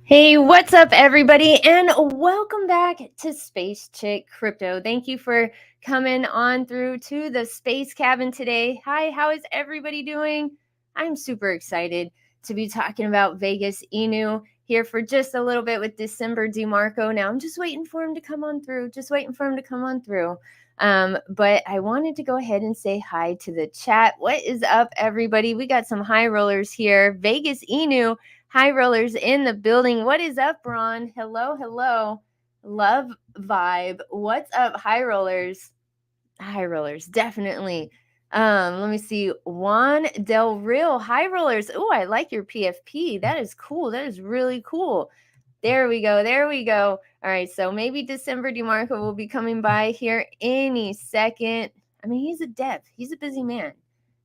Hey, what's up, everybody, and welcome back to Space Chick Crypto. Thank you for coming on through to the Space Cabin today. Hi, how is everybody doing? I'm super excited to be talking about Vegas Inu here for just a little bit with December DeMarco. Now, I'm just waiting for him to come on through, but I wanted to go ahead and say hi to the chat. What is up, everybody? We got some high rollers here. Vegas Inu. High rollers in the building. What is up, Ron? Hello, hello. Love vibe. What's up, high rollers? High rollers, definitely. Let me see. Juan Del Real, high rollers. Oh, I like your PFP. That is cool. That is really cool. There we go. There we go. All right. So maybe December DeMarco will be coming by here any second. I mean, he's a dev. He's a busy man.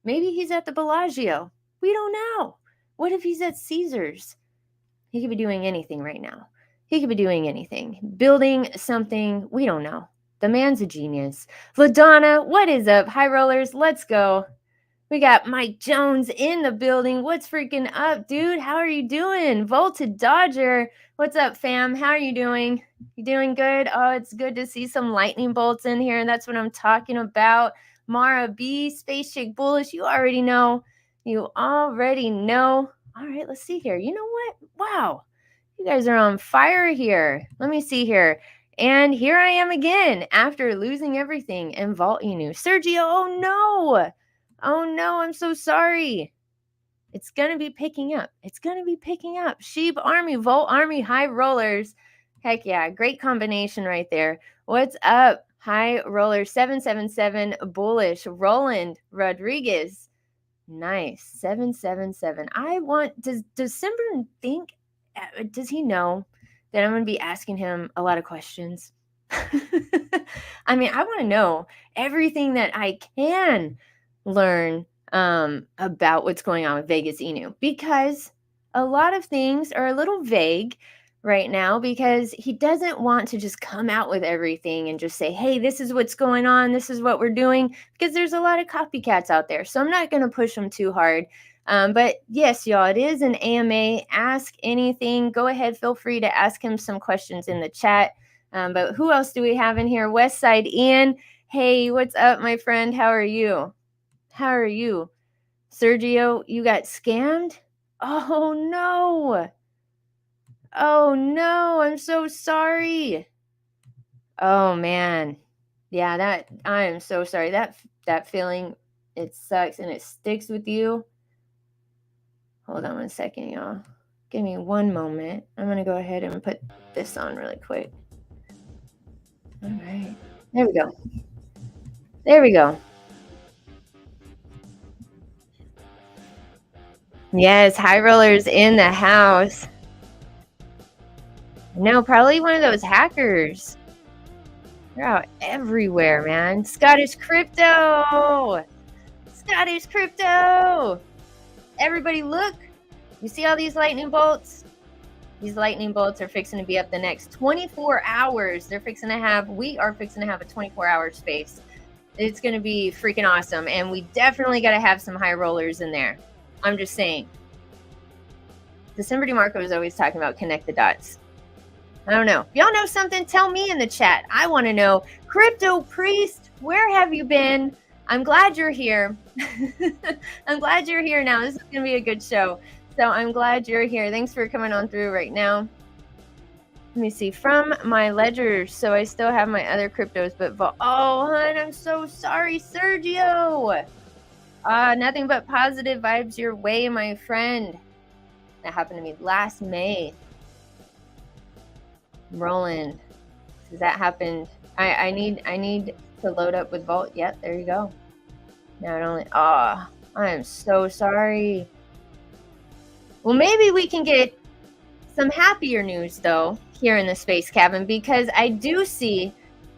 Maybe he's at the Bellagio. We don't know. What if he's at Caesars? He could be doing anything right now. He could be doing anything. Building something. We don't know. The man's a genius. LaDonna, what is up? High rollers, let's go. We got Mike Jones in the building. What's freaking up, dude? How are you doing? Volted Dodger. What's up, fam? How are you doing? You doing good? Oh, it's good to see some lightning bolts in here, and that's what I'm talking about. Mara B, Space Chick Bullish, you already know. You already know. All right, let's see here. You know what? Wow. You guys are on fire here. Let me see here. And here I am again after losing everything and VOLT-INU. Sergio, oh no. Oh no, I'm so sorry. It's going to be picking up. It's going to be picking up. Sheep Army, Volt Army, high rollers. Heck yeah, great combination right there. What's up? High roller 777 bullish. Roland Rodriguez. Nice. 777. Does Simber think, does he know that I'm going to be asking him a lot of questions? I mean, I want to know everything that I can learn about what's going on with Vegas Inu, because a lot of things are a little vague right now because he doesn't want to just come out with everything and just say, hey, this is what's going on, this is what we're doing, because there's a lot of copycats out there. So I'm not going to push him too hard. But yes, y'all, it is an AMA. Ask anything. Go ahead, feel free to ask him some questions in the chat. But who else do we have in here? Westside Ian. Hey, what's up, my friend? How are you? How are you? Sergio, you got scammed? Oh, no. Oh, no. I'm so sorry. Oh, man. Yeah, I am so sorry. That feeling, it sucks and it sticks with you. Hold on one second, y'all. Give me one moment. I'm going to go ahead and put this on really quick. All right. There we go. There we go. Yes, high rollers in the house. No, probably one of those hackers. They're out everywhere, man. Scottish Crypto! Scottish Crypto! Everybody look. You see all these lightning bolts? These lightning bolts are fixing to be up the next 24 hours. We are fixing to have a 24-hour space. It's going to be freaking awesome. And we definitely got to have some high rollers in there. I'm just saying. December DeMarco is always talking about connect the dots. I don't know. If y'all know something, tell me in the chat. I want to know. Crypto Priest, where have you been? I'm glad you're here. I'm glad you're here now. This is going to be a good show. So I'm glad you're here. Thanks for coming on through right now. Let me see. From my ledger, so I still have my other cryptos, but oh, hon, I'm so sorry, Sergio. Nothing but positive vibes your way, my friend. That happened to me last May. Roland, because that happened. I need to load up with Volt. Yep, there you go. Now it only. Oh, I am so sorry. Well, maybe we can get some happier news though here in the Space Cabin, because I do see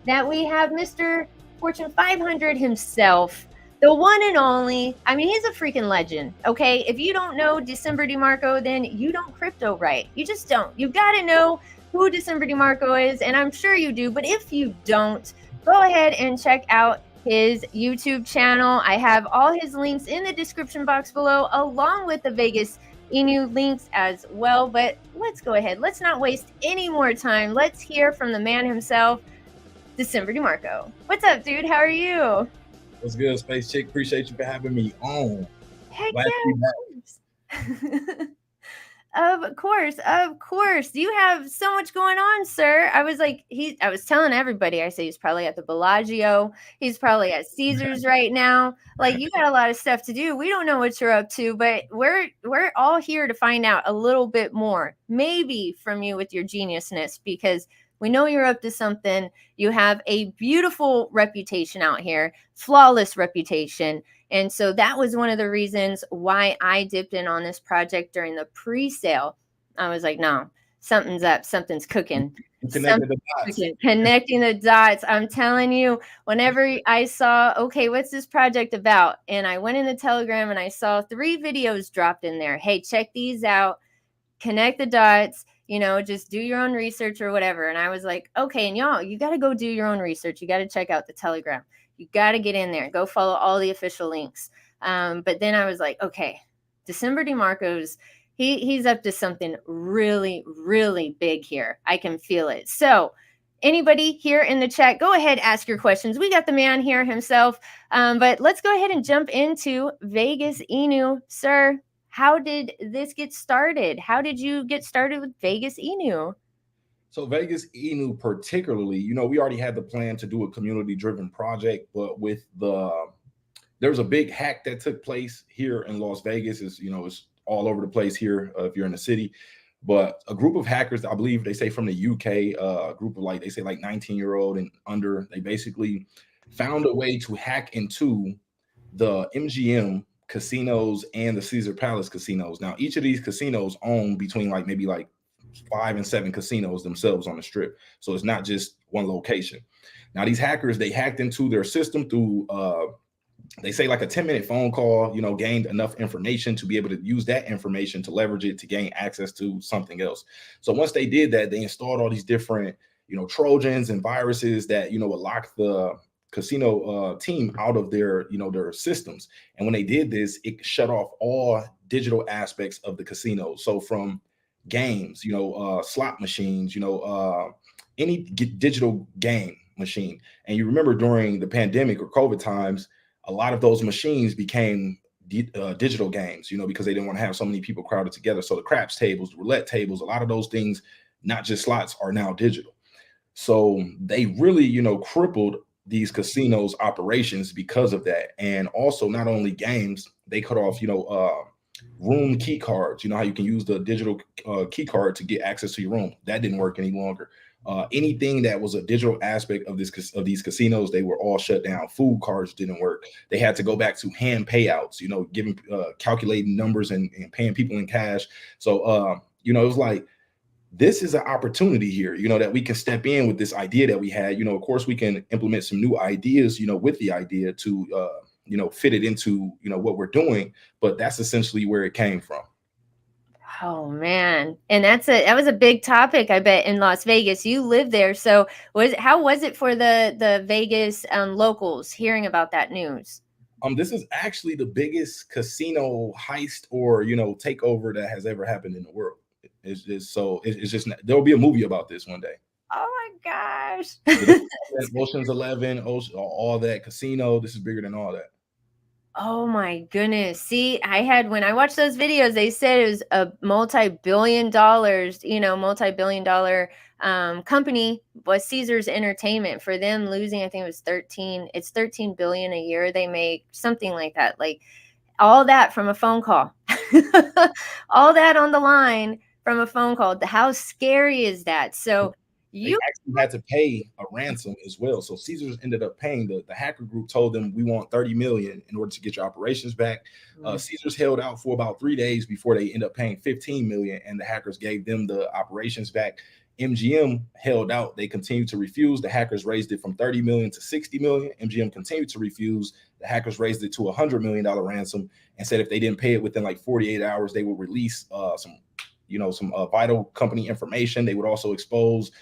that we have Mr. Fortune 500 himself, the one and only. I mean, he's a freaking legend. Okay, if you don't know December DeMarco, then you don't crypto right. You just don't. You got to know who December DeMarco is, and I'm sure you do. But if you don't, go ahead and check out his YouTube channel. I have all his links in the description box below, along with the Vegas INU links as well. But let's go ahead. Let's not waste any more time. Let's hear from the man himself, December DeMarco. What's up, dude? How are you? What's good, Space Chick? Appreciate you for having me on. Heck Glad to be back. yeah. Of course, of course. You have so much going on, sir. I was telling everybody, I say he's probably at the Bellagio. He's probably at Caesars right now. Like, you got a lot of stuff to do. We don't know what you're up to, but we're all here to find out a little bit more, maybe from you with your geniusness, because we know you're up to something. You have a beautiful reputation out here, flawless reputation. And so that was one of the reasons why I dipped in on this project during the pre-sale. I was like, no, something's up, something's cooking. Connecting the dots. Connecting the dots. I'm telling you, whenever I saw, okay, what's this project about? And I went in the Telegram and I saw 3 videos dropped in there. Hey, check these out. Connect the dots, just do your own research or whatever. And I was like, okay, and y'all, you got to go do your own research. You got to check out the Telegram. You got to get in there, go follow all the official links. But then I was like, okay, December DeMarco's, he's up to something really, really big here. I can feel it. So anybody here in the chat, go ahead, ask your questions. We got the man here himself. But let's go ahead and jump into Vegas INU. Sir, how did this get started? How did you get started with Vegas INU? So Vegas INU particularly, we already had the plan to do a community-driven project, but there was a big hack that took place here in Las Vegas. It's all over the place here if you're in the city. But a group of hackers, I believe they say from the UK, a group of like 19-year-old and under, they basically found a way to hack into the MGM casinos and the Caesar Palace casinos. Now, each of these casinos own between maybe 5 and 7 casinos themselves on the strip. So it's not just one location. Now, these hackers, they hacked into their system through, they say a 10-minute phone call, gained enough information to be able to use that information to leverage it to gain access to something else. So once they did that, they installed all these different, Trojans and viruses that, would lock the casino team out of their systems. And when they did this, it shut off all digital aspects of the casino. So from games, slot machines, any digital game machine. And you remember during the pandemic or COVID times, a lot of those machines became digital games, because they didn't want to have so many people crowded together. So the craps tables, the roulette tables, a lot of those things, not just slots, are now digital. So they really, crippled these casinos operations because of that. And also not only games, they cut off, room key cards. You know how you can use the digital key card to get access to your room. That didn't work any longer. Anything that was a digital aspect of these casinos, they were all shut down. Food cards didn't work. They had to go back to hand payouts, giving calculating numbers and paying people in cash. So it was like, this is an opportunity here, that we can step in with this idea that we had. Of course, we can implement some new ideas, with the idea to fit it into what we're doing, but that's essentially where it came from. Oh man, and that was a big topic, I bet, in Las Vegas. You live there, so how was it for the Vegas locals hearing about that news? This is actually the biggest casino heist or takeover that has ever happened in the world. It's just there'll be a movie about this one day. Oh my gosh. Ocean's 11, all that casino. This is bigger than all that. Oh my goodness. See, when I watched those videos, they said it was a multi-billion dollar company was Caesars Entertainment. For them losing, I think it was 13 billion a year they make, something like that. Like all that from a phone call. All that on the line from a phone call. How scary is that? So they actually had to pay a ransom as well. So Caesars ended up paying the hacker group, told them, we want 30 million in order to get your operations back. Caesars held out for about 3 days before they ended up paying 15 million, and the hackers gave them the operations back. MGM held out. They continued to refuse. The hackers raised it from 30 million to 60 million. MGM continued to refuse. The hackers raised it to $100 million ransom and said if they didn't pay it within 48 hours, they would release some vital company information. They would also expose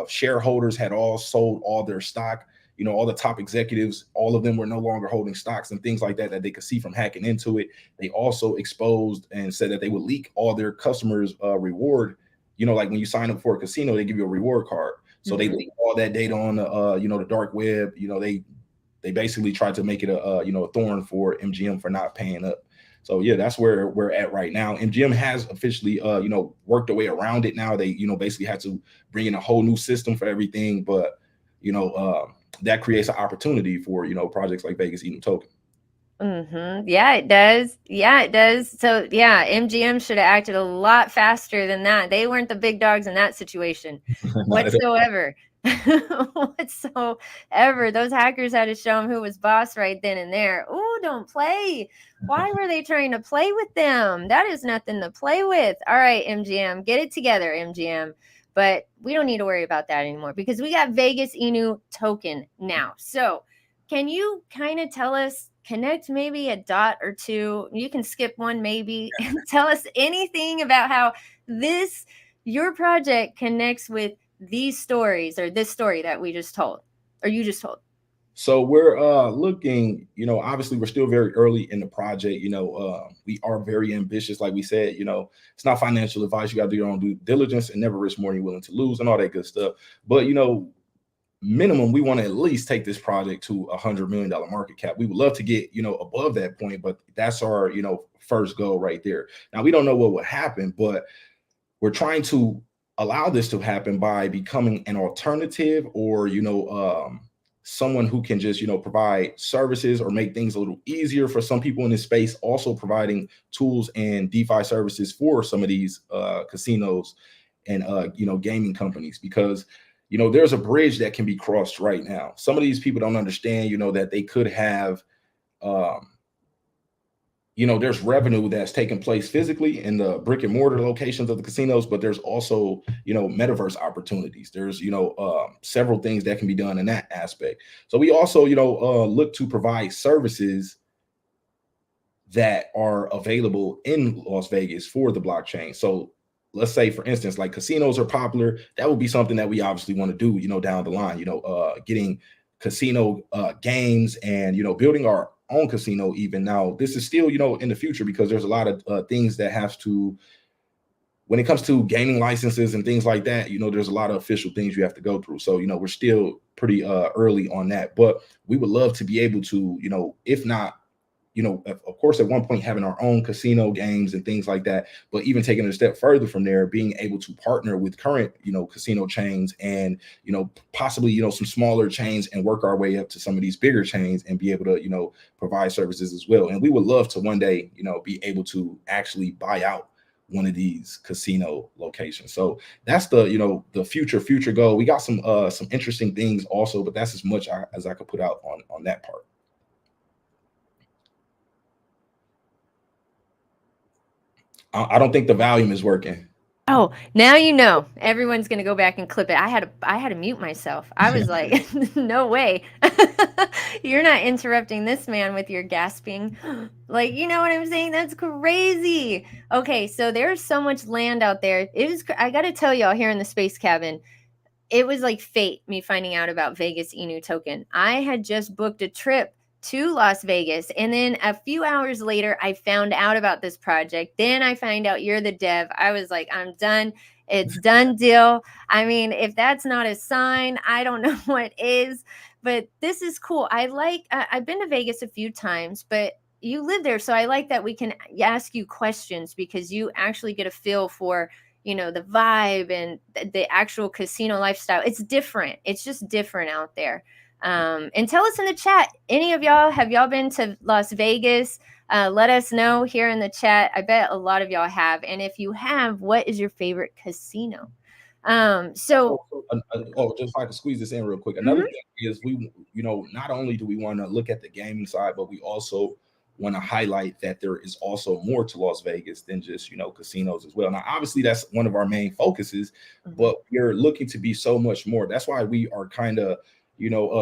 shareholders had all sold all their stock you know, all the top executives, all of them were no longer holding stocks and things like that that they could see from hacking into it. They also exposed and said that they would leak all their customers' reward. You know, like when you sign up for a casino, they give you a reward card. So they leak all that data on the you know, the dark web. You know, they basically tried to make it a you know, a thorn for MGM for not paying up. So yeah, that's where we're at right now. MGM has officially you know, worked their way around it now. They, you know, basically had to bring in a whole new system for everything, but you know, that creates an opportunity for, you know, projects like Vegas ENU token. Yeah, it does. Yeah, it does. So yeah, MGM should have acted a lot faster than that. They weren't the big dogs in that situation whatsoever. Whatsoever. Those hackers had to show them who was boss right then and there. Oh, don't play. Why were they trying to play with them? That is nothing to play with. All right, MGM, get it together, MGM. But we don't need to worry about that anymore because we got Vegas ENU token now. So can you kind of tell us, connect maybe a dot or two, you can skip one maybe, and tell us anything about how your project connects with these stories or this story that we just told, or you just told? So we're looking, you know, obviously we're still very early in the project. You know, we are very ambitious. Like we said, you know, it's not financial advice. You got to do your own due diligence and never risk more than you're willing to lose and all that good stuff. But, you know, minimum, we want to at least take this project to $100 million market cap. We would love to get, you know, above that point, but that's our, you know, first goal right there. Now, we don't know what would happen, but we're trying to allow this to happen by becoming an alternative or, you know, someone who can just, you know, provide services or make things a little easier for some people in this space, also providing tools and DeFi services for some of these casinos and, you know, gaming companies, because, you know, there's a bridge that can be crossed right now. Some of these people don't understand, you know, that they could have, you know, there's revenue that's taking place physically in the brick and mortar locations of the casinos, but there's also, you know, metaverse opportunities. There's, you know, several things that can be done in that aspect. So we also, you know, look to provide services that are available in Las Vegas for the blockchain. So let's say, for instance, like casinos are popular. That would be something that we obviously want to do, you know, down the line, you know, getting casino games and, you know, building our own casino. Even now, this is still, you know, in the future, because there's a lot of things that have to, when it comes to gaming licenses and things like that, you know, there's a lot of official things you have to go through. So, you know, we're still pretty early on that, but we would love to be able to, you know, if not, you know, of course, at one point having our own casino games and things like that, but even taking it a step further from there, being able to partner with current, you know, casino chains and, you know, possibly, you know, some smaller chains and work our way up to some of these bigger chains and be able to, you know, provide services as well. And we would love to one day, you know, be able to actually buy out one of these casino locations. So that's the, you know, the future goal. We got some interesting things also, but that's as much as I could put out on that part. I don't think the volume is working. Oh, now you know. Everyone's gonna go back and clip it. I had to mute myself. I was like, no way. You're not interrupting this man with your gasping. Like, you know what I'm saying? That's crazy. Okay, so there's so much land out there. I gotta tell y'all, here in the space cabin, it was like fate, me finding out about Vegas ENU token. I had just booked a trip to Las Vegas, and then a few hours later I found out about this project. Then I find out you're the dev. I was like, I'm done. It's done deal. I mean, if that's not a sign, I don't know what is. But this is cool. I've been to Vegas a few times, but you live there, so I like that we can ask you questions, because you actually get a feel for, you know, the vibe and the actual casino lifestyle. It's different. It's just different out there. And tell us in the chat, any of y'all, have y'all been to Las Vegas? Let us know here in the chat. I bet a lot of y'all have. And if you have, what is your favorite casino? Just if I can squeeze this in real quick. Another thing is, we, you know, not only do we want to look at the gaming side, but we also want to highlight that there is also more to Las Vegas than just, you know, casinos as well. Now, obviously, that's one of our main focuses, but we're looking to be so much more. That's why we are kind of,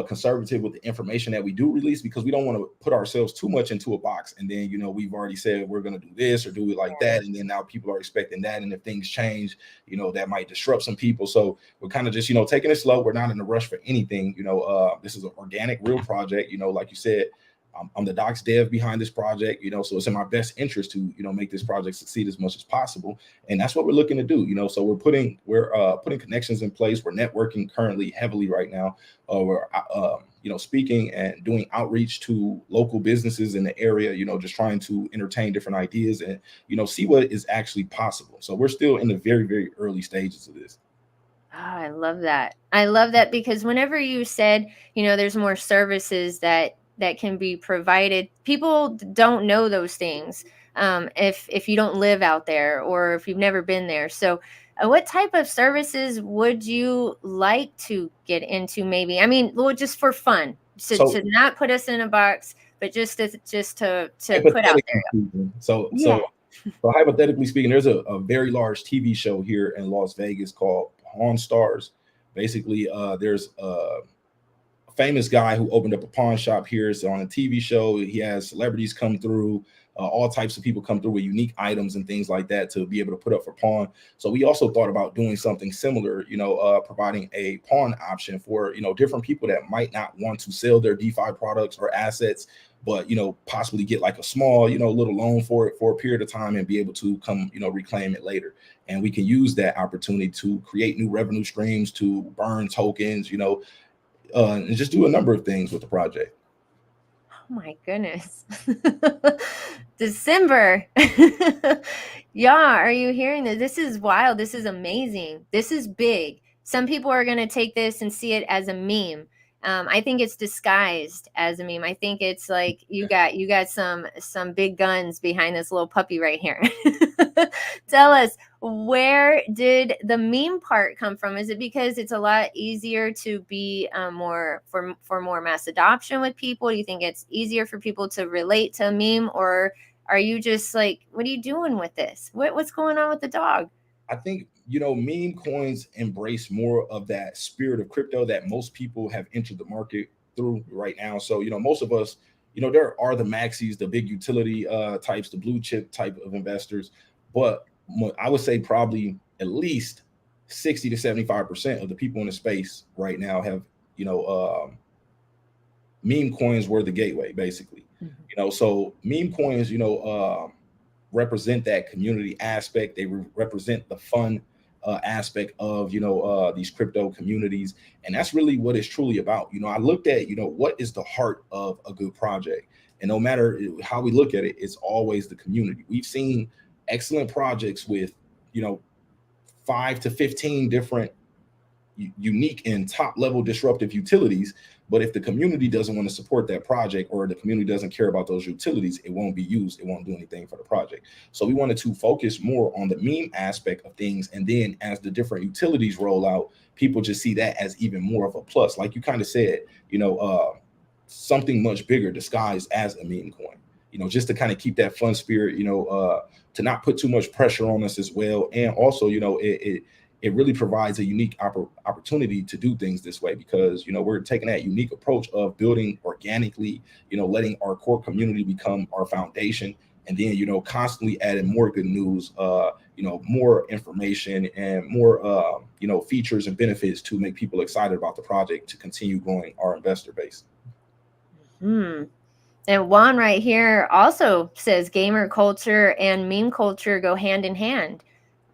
conservative with the information that we do release, because we don't want to put ourselves too much into a box. And then, we've already said we're going to do this or do it like that. And then now people are expecting that. And if things change, that might disrupt some people. So we're kind of just, taking it slow. We're not in a rush for anything. This is an organic, real project, like you said. I'm the docs dev behind this project, so it's in my best interest to, make this project succeed as much as possible. And that's what we're looking to do, so we're putting connections in place. We're networking currently heavily right now. We're, speaking and doing outreach to local businesses in the area, just trying to entertain different ideas and, see what is actually possible. So we're still in the very, very early stages of this. Oh, I love that. I love that, because whenever you said, there's more services that can be provided, people don't know those things if you don't live out there or if you've never been there. So what type of services would you like to get into? Maybe, I mean, well, just for fun, to not put us in a box, but just to put out there. So hypothetically speaking, there's a very large TV show here in Las Vegas called Pawn Stars. Basically, there's a famous guy who opened up a pawn shop here. It's on a TV show. He has celebrities come through, all types of people come through with unique items and things like that to be able to put up for pawn. So we also thought about doing something similar, providing a pawn option for, different people that might not want to sell their DeFi products or assets, but, possibly get like a small, little loan for it for a period of time and be able to come, reclaim it later. And we can use that opportunity to create new revenue streams, to burn tokens, and just do a number of things with the project. Oh my goodness. December. Yeah, are you hearing this? This is wild. This is amazing. This is big. Some people are going to take this and see it as a meme. I think it's disguised as a meme. I think it's like you got some big guns behind this little puppy right here. Tell us, where did the meme part come from? Is it because it's a lot easier to be more mass adoption with people? Do you think it's easier for people to relate to a meme, or are you just like, what are you doing with this? What's going on with the dog? I think, meme coins embrace more of that spirit of crypto that most people have entered the market through right now. So, most of us, there are the maxis, the big utility types, the blue chip type of investors. But I would say probably at least 60 to 75% of the people in the space right now have, meme coins were the gateway, basically. Mm-hmm. So meme coins, represent that community aspect. They represent the fun aspect of, these crypto communities. And that's really what it's truly about. I looked at, what is the heart of a good project? And no matter how we look at it, it's always the community. We've seen excellent projects with, 5 to 15 different unique and top level disruptive utilities. But if the community doesn't want to support that project, or the community doesn't care about those utilities, it won't be used. It won't do anything for the project. So we wanted to focus more on the meme aspect of things. And then as the different utilities roll out, people just see that as even more of a plus. Like you kind of said, something much bigger disguised as a meme coin, just to kind of keep that fun spirit, to not put too much pressure on us as well. And also, it really provides a unique opportunity to do things this way, because, we're taking that unique approach of building organically, letting our core community become our foundation. And then, constantly adding more good news, more information and more, features and benefits to make people excited about the project, to continue growing our investor base. And Juan right here also says gamer culture and meme culture go hand in hand.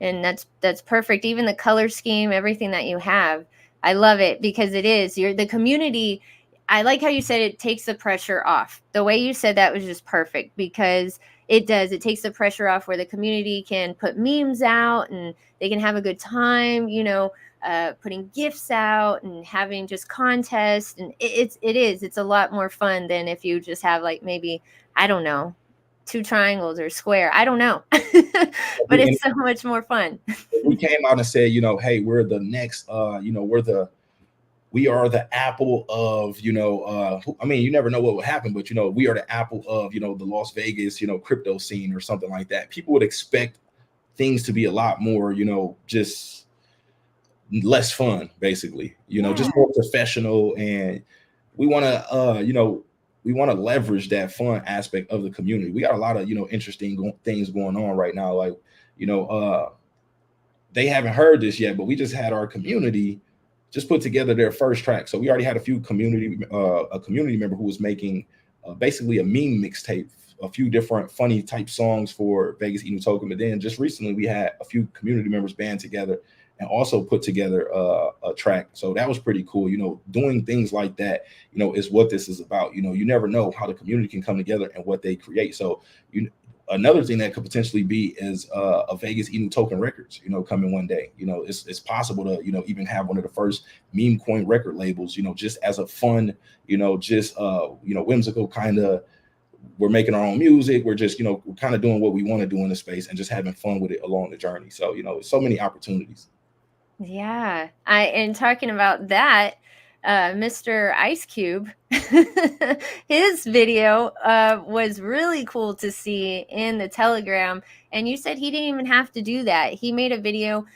And that's perfect. Even the color scheme, everything that you have, I love it, because it is the community. I like how you said it takes the pressure off. The way you said that was just perfect, because it does. It takes the pressure off, where the community can put memes out and they can have a good time, putting gifts out and having just contests. And it's a lot more fun than if you just have like, maybe, I don't know, 2 triangles or square. I don't know. But it's so much more fun. We came out and said, hey, we're the next, we are the Apple of, I mean, you never know what will happen, but, we are the Apple of, the Las Vegas, crypto scene or something like that. People would expect things to be a lot more, just less fun, basically, just more professional. And we want to, we want to leverage that fun aspect of the community. We got a lot of, interesting things going on right now. Like, they haven't heard this yet, but we just had our community just put together their first track. So we already had a community member who was making basically a meme mixtape, a few different funny type songs for Vegas INU token. But then just recently we had a few community members band together and also put together a track. So that was pretty cool. Doing things like that, is what this is about. You never know how the community can come together and what they create. So another thing that could potentially be is a Vegas INU token records, coming one day. It's possible to, even have one of the first meme coin record labels, just as a fun, whimsical kind of, we're making our own music. We're just, we're kind of doing what we want to do in the space and just having fun with it along the journey. So, so many opportunities. Yeah. And talking about that, Mr. Ice Cube, his video was really cool to see in the Telegram. And you said he didn't even have to do that. He made a video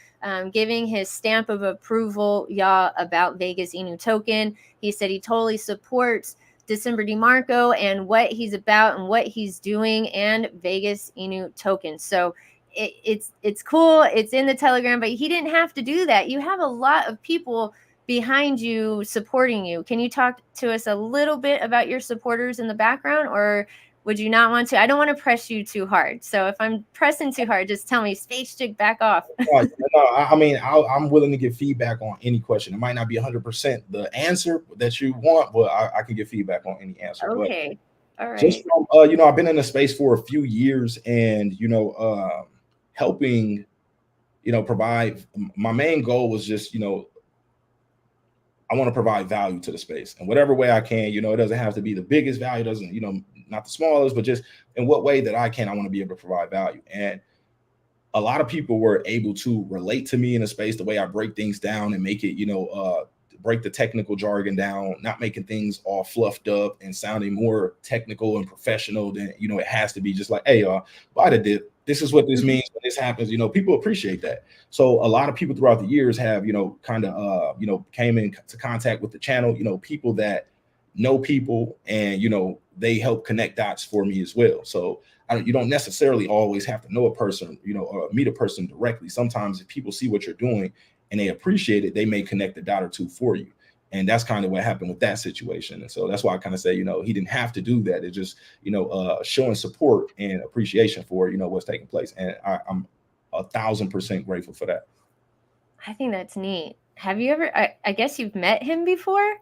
giving his stamp of approval, y'all, about Vegas INU token. He said he totally supports December DEMARCO and what he's about and what he's doing, and Vegas INU token. So it's cool. It's in the Telegram, but he didn't have to do that. You have a lot of people behind you supporting you. Can you talk to us a little bit about your supporters in the background, or would you not want to? I don't want to press you too hard. So if I'm pressing too hard, just tell me, Space Chick, back off. No, I mean, I'm willing to give feedback on any question. It might not be 100% the answer that you want, but I can give feedback on any answer. Okay. All right. Just from, I've been in the space for a few years, and, helping, provide, my main goal was just, I want to provide value to the space in whatever way I can. It doesn't have to be the biggest value, doesn't, not the smallest, but just in what way that I can, I want to be able to provide value. And a lot of people were able to relate to me in a space, the way I break things down and make it, break the technical jargon down, not making things all fluffed up and sounding more technical and professional than, it has to be. Just like, hey, buy the dip. This is what this means when this happens. People appreciate that. So a lot of people throughout the years have, kind of, came into contact with the channel, people that know people, and, they help connect dots for me as well. So you don't necessarily always have to know a person, or meet a person directly. Sometimes if people see what you're doing and they appreciate it, they may connect a dot or two for you. And that's kind of what happened with that situation. And so that's why I kind of say, he didn't have to do that. It's just, showing support and appreciation for, what's taking place. And I'm 1,000% grateful for that. I think that's neat. Have you ever, I guess you've met him before?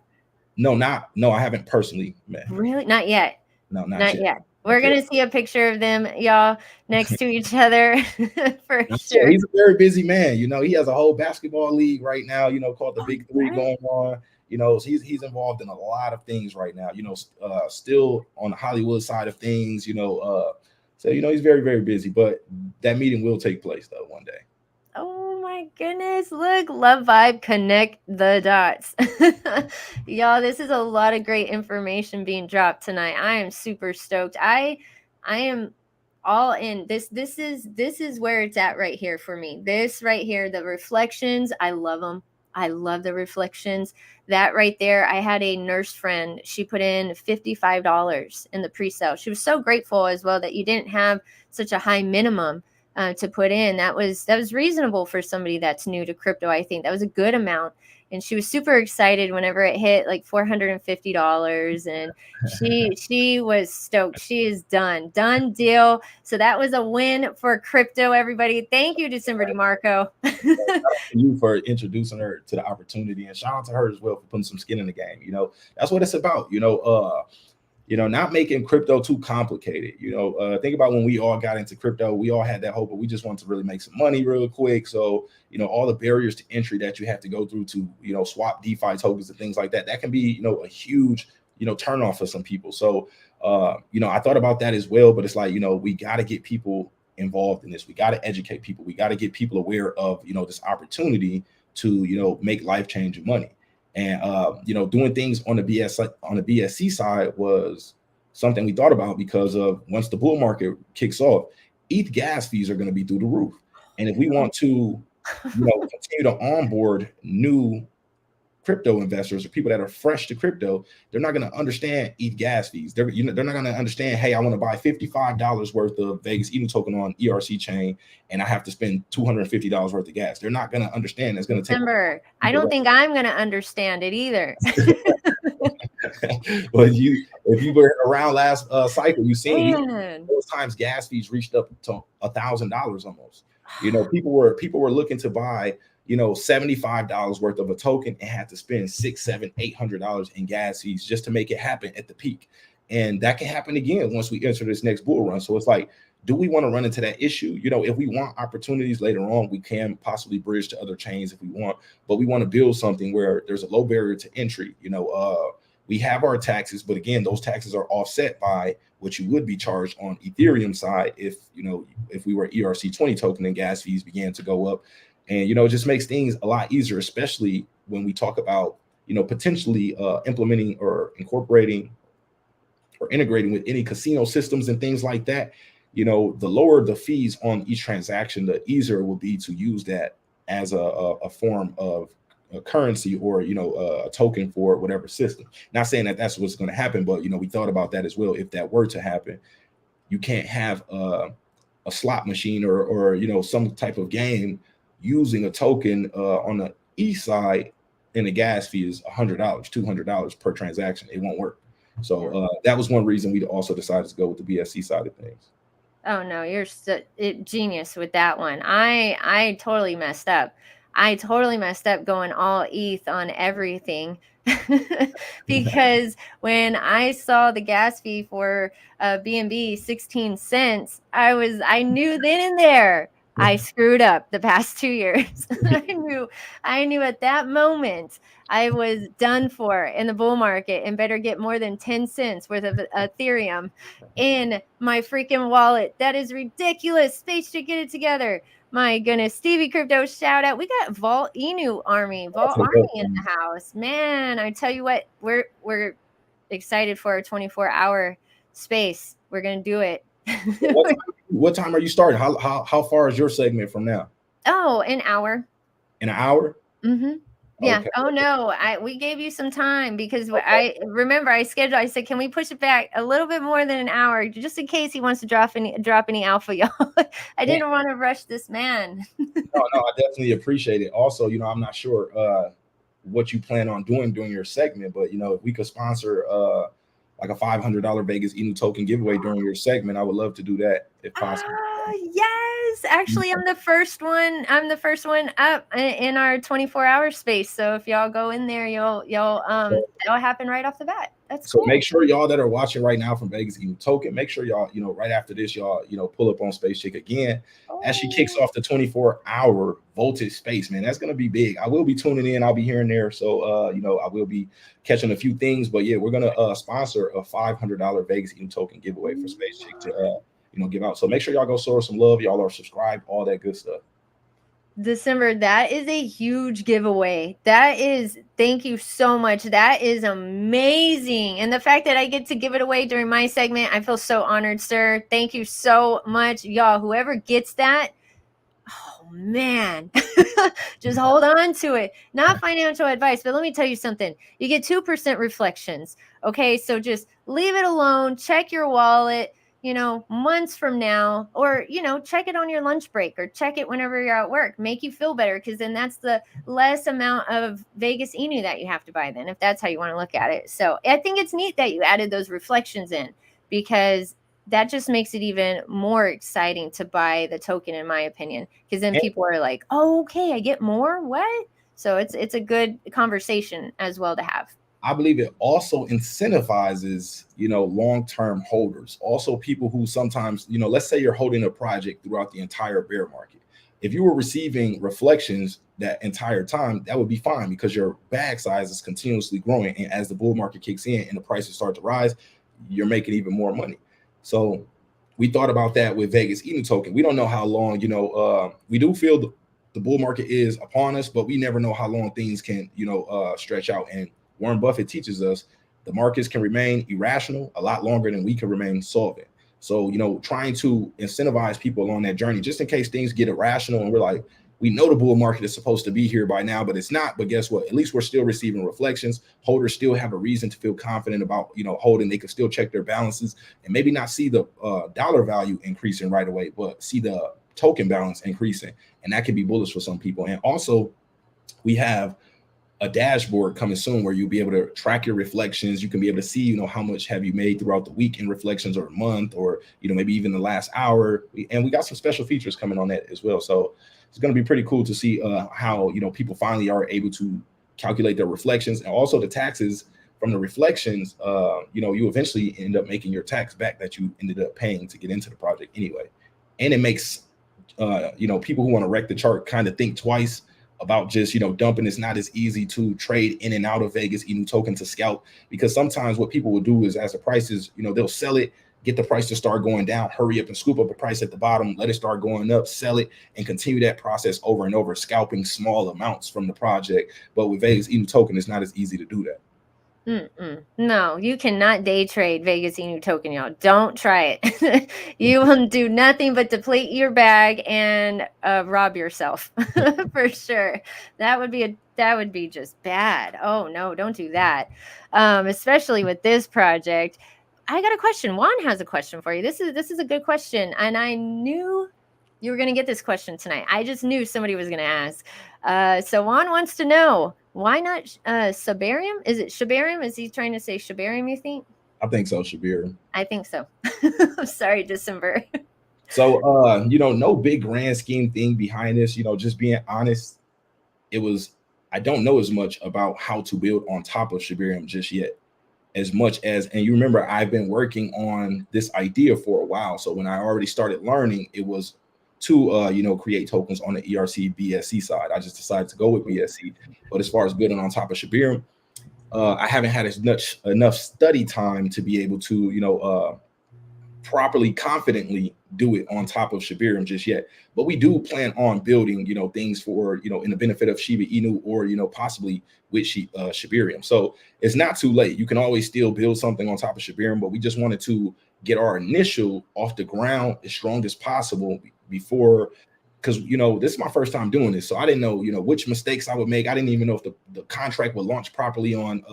No, I haven't personally met him. Really? Not yet. No, not yet. We're going to see a picture of them, y'all, next to each other for sure. He's a very busy man. He has a whole basketball league right now, called the Big Three going on. So he's involved in a lot of things right now, still on the Hollywood side of things, so, he's very, very busy. But that meeting will take place, though, one day. Oh, my goodness. Look, Love Vibe, connect the dots. Y'all, this is a lot of great information being dropped tonight. I am super stoked. I am all in. This is where it's at right here for me. This right here, the reflections, I love them. I love the reflections. That right there, I had a nurse friend. She put in $55 in the pre-sale. She was so grateful as well that you didn't have such a high minimum to put in. That was reasonable for somebody that's new to crypto. I think that was a good amount. And she was super excited whenever it hit like $450. And she was stoked. She is done deal. So that was a win for crypto, everybody. Thank you, December DEMARCO. Thank you for introducing her to the opportunity, and shout out to her as well for putting some skin in the game. That's what it's about. Not making crypto too complicated. Think about when we all got into crypto, we all had that hope, but we just wanted to really make some money real quick. So, all the barriers to entry that you have to go through to, swap DeFi tokens and things like that, that can be, a huge, turn off for some people. So, I thought about that as well, but it's like, we got to get people involved in this. We got to educate people. We got to get people aware of, this opportunity to, make life-changing money. And, doing things on the BSC side was something we thought about because of once the bull market kicks off, ETH gas fees are going to be through the roof. And if we want to continue to onboard new crypto investors or people that are fresh to crypto, they're not going to understand ETH gas fees. They're not going to understand, hey, I want to buy $55 worth of Vegas ETH token on ERC chain, and I have to spend $250 worth of gas. They're not going to understand. It's going to take. I don't think I'm going to understand it either. Well, if you were around last cycle, you seen those times gas fees reached up to $1,000 almost. People were looking to buy $75 worth of a token and had to spend $600, $700, $800 in gas fees just to make it happen at the peak. And that can happen again once we enter this next bull run. So it's like, do we want to run into that issue? If we want opportunities later on, we can possibly bridge to other chains if we want, but we want to build something where there's a low barrier to entry. We have our taxes, but again, those taxes are offset by what you would be charged on Ethereum side if we were ERC20 token and gas fees began to go up. And, it just makes things a lot easier, especially when we talk about, potentially implementing or incorporating or integrating with any casino systems and things like that. The lower the fees on each transaction, the easier it will be to use that as a form of a currency or, a token for whatever system. Not saying that that's what's going to happen, but, we thought about that as well. If that were to happen, you can't have a slot machine or some type of game using a token on the east side, and the gas fee is $100, $200 per transaction. It won't work. So that was one reason we also decided to go with the BSC side of things. Oh no, you're genius with that one. I totally messed up. I totally messed up going all ETH on everything because when I saw the gas fee for BNB 16 cents, I knew then and there I screwed up the past 2 years. I knew at that moment I was done for in the bull market and better get more than 10 cents worth of Ethereum in my freaking wallet. That is ridiculous. Space to get it together. My goodness, Stevie Crypto, shout out. We got VOLT-INU Army, Army in the house. Man, I tell you what, we're excited for our 24-hour space. We're gonna do it. What time are you starting? How far is your segment from now? Oh, an hour. In an hour? Mm-hmm. Yeah. Okay. Oh no, we gave you some time because I remember I said, can we push it back a little bit more than an hour, just in case he wants to drop any alpha, y'all. I didn't want to rush this man. No, I definitely appreciate it. Also, I'm not sure what you plan on doing during your segment, but if we could sponsor like a $500 Vegas ETH token giveaway during your segment, I would love to do that if possible. Yes, actually, I'm the first one up in our 24-hour space. So if y'all go in there, that'll happen right off the bat. That's so cool. Make sure y'all that are watching right now from Vegas ETH token, make sure y'all, right after this, y'all, pull up on Space Chick again as she kicks off the 24-hour voltage space, man. That's gonna be big. I will be tuning in. I'll be here and there. So I will be catching a few things, but yeah, we're gonna sponsor a $500 Vegas ETH token giveaway for Space Chick to give out. So make sure y'all go show her some love. Y'all are subscribed, all that good stuff. December, that is a huge giveaway. Thank you so much. That is amazing. And the fact that I get to give it away during my segment, I feel so honored, sir. Thank you so much, y'all. Whoever gets that, oh man, just hold on to it. Not financial advice, but let me tell you something. You get 2% reflections. Okay, so just leave it alone. Check your wallet. Months from now, or, check it on your lunch break or check it whenever you're at work, make you feel better. Cause then that's the less amount of Vegas ETH that you have to buy then, if that's how you want to look at it. So I think it's neat that you added those reflections in, because that just makes it even more exciting to buy the token, in my opinion. Cause then people are like, oh, okay, I get more. What? So it's a good conversation as well to have. I believe it also incentivizes, long-term holders. Also people who sometimes, let's say you're holding a project throughout the entire bear market. If you were receiving reflections that entire time, that would be fine because your bag size is continuously growing. And as the bull market kicks in and the prices start to rise, you're making even more money. So we thought about that with Vegas ETH token. We don't know how long, we do feel the bull market is upon us, but we never know how long things can, stretch out. And Warren Buffett teaches us the markets can remain irrational a lot longer than we can remain solvent. So, trying to incentivize people along that journey, just in case things get irrational and we're like, we know the bull market is supposed to be here by now, but it's not. But guess what? At least we're still receiving reflections. Holders still have a reason to feel confident about, holding. They can still check their balances and maybe not see the dollar value increasing right away, but see the token balance increasing. And that can be bullish for some people. And also, we have a dashboard coming soon where you'll be able to track your reflections. You can be able to see, how much have you made throughout the week in reflections, or a month, or, maybe even the last hour. And we got some special features coming on that as well. So it's going to be pretty cool to see how, people finally are able to calculate their reflections, and also the taxes from the reflections. You eventually end up making your tax back that you ended up paying to get into the project anyway. And it makes, people who want to wreck the chart kind of think twice about just, dumping. It's not as easy to trade in and out of Vegas INU token to scalp, because sometimes what people will do is, as the prices, they'll sell it, get the price to start going down, hurry up and scoop up the price at the bottom, let it start going up, sell it, and continue that process over and over, scalping small amounts from the project. But with Vegas INU token, it's not as easy to do that. No, you cannot day trade Vegas INU token, y'all. Don't try it. You will do nothing but deplete your bag and rob yourself for sure. That would be just bad. Oh no, don't do that. Especially with this project. I got a question. Juan has a question for you. This is a good question, and I knew you were going to get this question tonight. I just knew somebody was going to ask. So Juan wants to know, why not Shibarium? Is it Shibarium? Is he trying to say Shibarium, you think? I think so, Shibarium. I think so. I'm sorry, December. So, no big grand scheme thing behind this. Just being honest, I don't know as much about how to build on top of Shibarium just yet. As much as, and you remember, I've been working on this idea for a while. So when I already started learning, it was to create tokens on the ERC BSC side. I just decided to go with BSC. But as far as building on top of Shibarium, I haven't had enough study time to be able to properly, confidently do it on top of Shibarium just yet. But we do plan on building things for in the benefit of Shiba Inu, or possibly with Shibarium. So it's not too late. You can always still build something on top of Shibarium, but we just wanted to get our initial off the ground as strong as possible before, because this is my first time doing this, so I didn't know which mistakes I would make. I didn't even know if the contract would launch properly on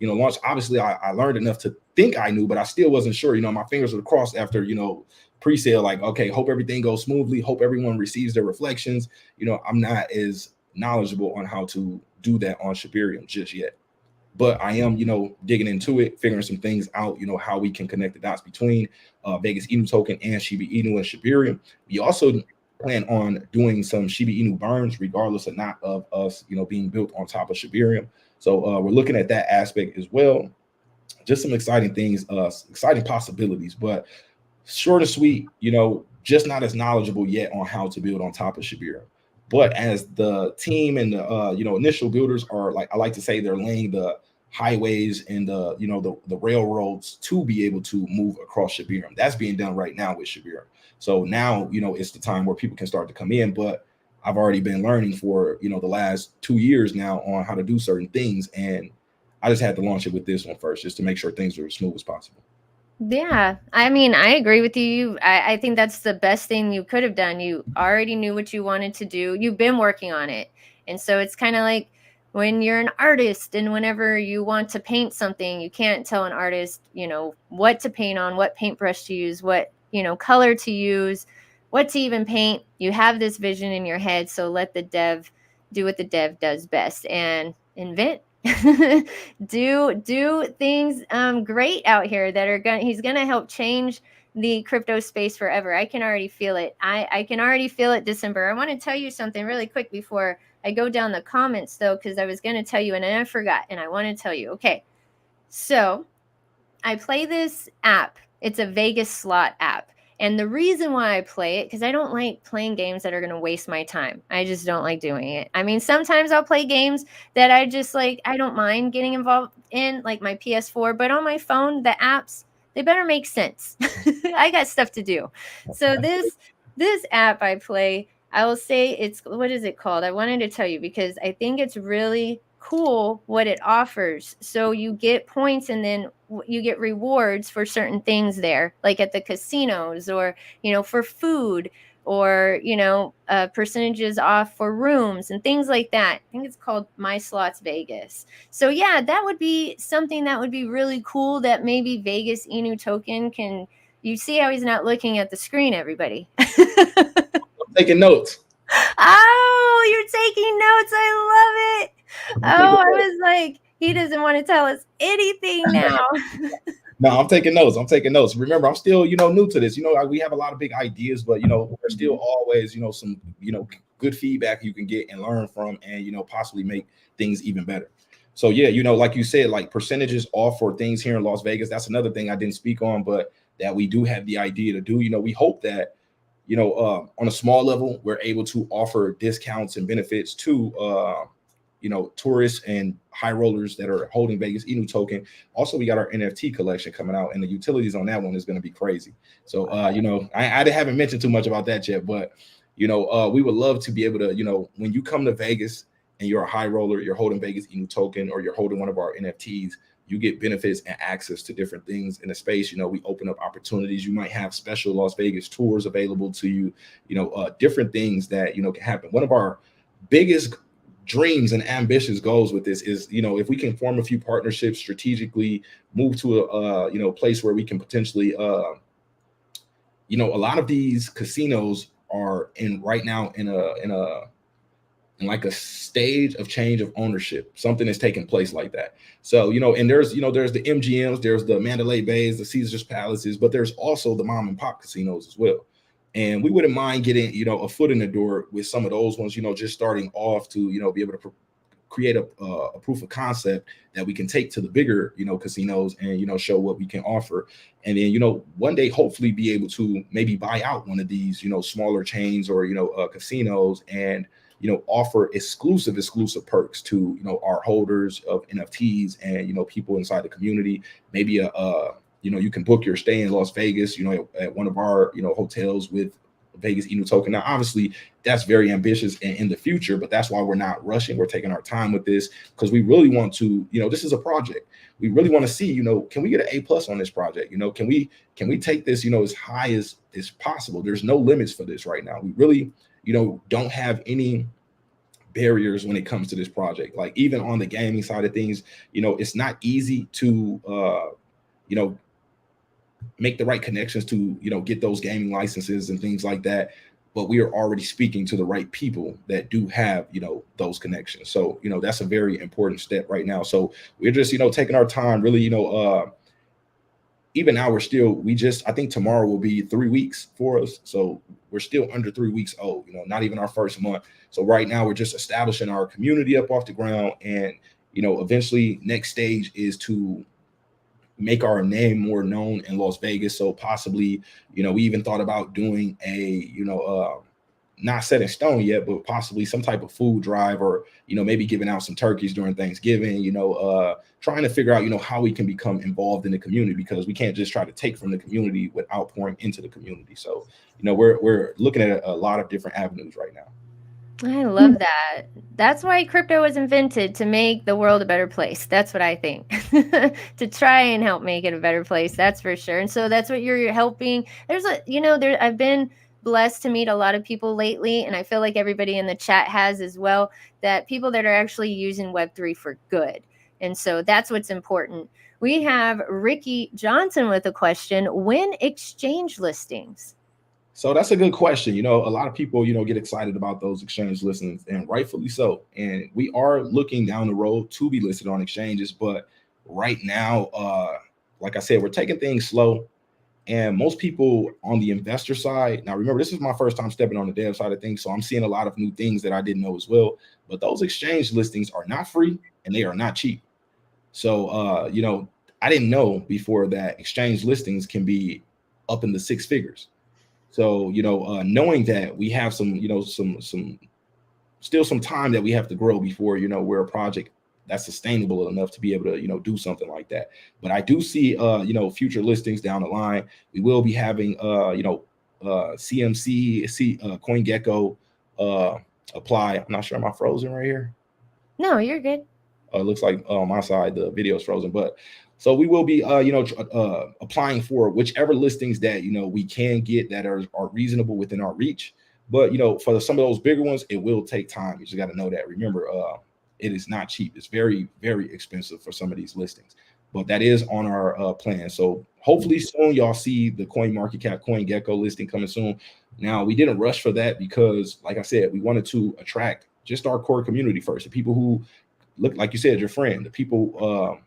launch. Obviously I learned enough to think I knew, but I still wasn't sure. My fingers were crossed after pre-sale, like, okay, hope everything goes smoothly, hope everyone receives their reflections. I'm not as knowledgeable on how to do that on Shibarium just yet, but I am digging into it, figuring some things out, how we can connect the dots between Vegas INU token and Shiba Inu and Shibarium. We also plan on doing some Shiba Inu burns, regardless of not of us being built on top of Shibarium. So we're looking at that aspect as well. Just some exciting things, exciting possibilities, but short and sweet, just not as knowledgeable yet on how to build on top of Shibarium. But as the team and the initial builders are, like I like to say, they're laying the highways and the railroads to be able to move across Shibarium. That's being done right now with Shibarium. So now it's the time where people can start to come in. But I've already been learning for the last 2 years now on how to do certain things, and I just had to launch it with this one first, just to make sure things are as smooth as possible. Yeah, I mean, I agree with you. I think that's the best thing you could have done. You already knew what you wanted to do. You've been working on it. And so it's kind of like when you're an artist and whenever you want to paint something, you can't tell an artist, what to paint on, what paintbrush to use, what, color to use, what to even paint. You have this vision in your head. So let the dev do what the dev does best and invent. do things great out here that are he's gonna help change the crypto space forever. I can already feel it. I can already feel it, December. I want to tell you something really quick before I go down the comments, though, because I was gonna tell you and then I forgot, and I want to tell you. Okay, so I play this app. It's a Vegas slot app. And the reason why I play it, because I don't like playing games that are going to waste my time. I just don't like doing it. I mean, sometimes I'll play games that I just I don't mind getting involved in, like my PS4. But on my phone, the apps, they better make sense. I got stuff to do. So this app I play, I will say what is it called? I wanted to tell you because I think it's really cool what it offers. So you get points and then you get rewards for certain things there, like at the casinos or for food or, you know, percentages off for rooms and things like that. I think it's called My Slots Vegas. So yeah, that would be something that would be really cool, that maybe Vegas INU token can, you see how he's not looking at the screen, everybody. I'm taking notes. Oh, you're taking notes. I love it. Oh, I was like, he doesn't want to tell us anything now. No, I'm taking notes. I'm taking notes. Remember, I'm still, you know, new to this. You know, we have a lot of big ideas, but, you know, there's still always, you know, some, you know, good feedback you can get and learn from, and, you know, possibly make things even better. So, yeah, you know, like you said, like percentages off for things here in Las Vegas. That's another thing I didn't speak on, but that we do have the idea to do. You know, we hope that, you know, on a small level, we're able to offer discounts and benefits to, you know, tourists and high rollers that are holding Vegas INU token. Also, we got our NFT collection coming out, and the utilities on that one is going to be crazy. So, you know, I haven't mentioned too much about that yet, but, you know, we would love to be able to, you know, when you come to Vegas and you're a high roller, you're holding Vegas INU token, or you're holding one of our NFTs, you get benefits and access to different things in the space. You know, we open up opportunities. You might have special Las Vegas tours available to you, you know, different things that, you know, can happen. One of our biggest dreams and ambitious goals with this is, you know, if we can form a few partnerships strategically, move to a, you know, place where we can potentially, you know, a lot of these casinos are in right now in like a stage of change of ownership. Something is taking place like that. So, you know, and there's, you know, there's the MGMs, there's the Mandalay Bays, the Caesars Palaces, but there's also the mom and pop casinos as well. And we wouldn't mind getting, you know, a foot in the door with some of those ones, you know, just starting off to, you know, be able to create a proof of concept that we can take to the bigger, you know, casinos and, you know, show what we can offer. And then, you know, one day, hopefully be able to maybe buy out one of these, you know, smaller chains or, you know, casinos, and, you know, offer exclusive perks to, you know, our holders of NFTs and, you know, people inside the community. Maybe you know, you can book your stay in Las Vegas, you know, at one of our, you know, hotels with Vegas INU token. Now, obviously, that's very ambitious in the future, but that's why we're not rushing. We're taking our time with this because we really want to, you know, this is a project. We really want to see, you know, can we get an A+ on this project? You know, can we take this, you know, as high as possible? There's no limits for this right now. We really, you know, don't have any barriers when it comes to this project. Like, even on the gaming side of things, you know, it's not easy to, you know, make the right connections to, you know, get those gaming licenses and things like that. But we are already speaking to the right people that do have, you know, those connections. So, you know, that's a very important step right now. So we're just, you know, taking our time, really, you know, even now I think tomorrow will be 3 weeks for us. So we're still under 3 weeks old, you know, not even our first month. So right now we're just establishing our community up off the ground. And, you know, eventually next stage is to make our name more known in Las Vegas. So possibly, you know, we even thought about doing a, you know, not set in stone yet, but possibly some type of food drive, or, you know, maybe giving out some turkeys during Thanksgiving, you know, trying to figure out, you know, how we can become involved in the community, because we can't just try to take from the community without pouring into the community. So, you know, we're looking at a lot of different avenues right now. I love that. That's why crypto was invented, to make the world a better place. That's what I think. To try and help make it a better place. That's for sure. And so that's what you're helping. There's a, you know, I've been blessed to meet a lot of people lately, and I feel like everybody in the chat has as well, that people that are actually using Web3 for good. And so that's what's important. We have Ricky Johnson with a question. When exchange listings? So that's a good question. You know, a lot of people, you know, get excited about those exchange listings, and rightfully so. And we are looking down the road to be listed on exchanges. But right now, like I said, we're taking things slow. And most people on the investor side, now remember, this is my first time stepping on the dev side of things, so I'm seeing a lot of new things that I didn't know as well. But those exchange listings are not free, and they are not cheap. So, you know, I didn't know before that exchange listings can be up in the 6 figures. So, you know, knowing that we have some, you know, still some time that we have to grow before, you know, we're a project that's sustainable enough to be able to, you know, do something like that. But I do see, you know, future listings down the line. We will be having, you know, CMC, CoinGecko apply. I'm not sure, am I frozen right here? No, you're good. Looks like on my side the video is frozen, but so we will be applying for whichever listings that we can get that are reasonable within our reach. But for some of those bigger ones, it will take time. You just got to know that. Remember, it is not cheap. It's very, very expensive for some of these listings, but that is on our plan. So hopefully soon y'all see the CoinMarketCap CoinGecko listing coming soon. Now, we didn't rush for that because, like I said, we wanted to attract just our core community first, the people who look, like you said, your friend, the people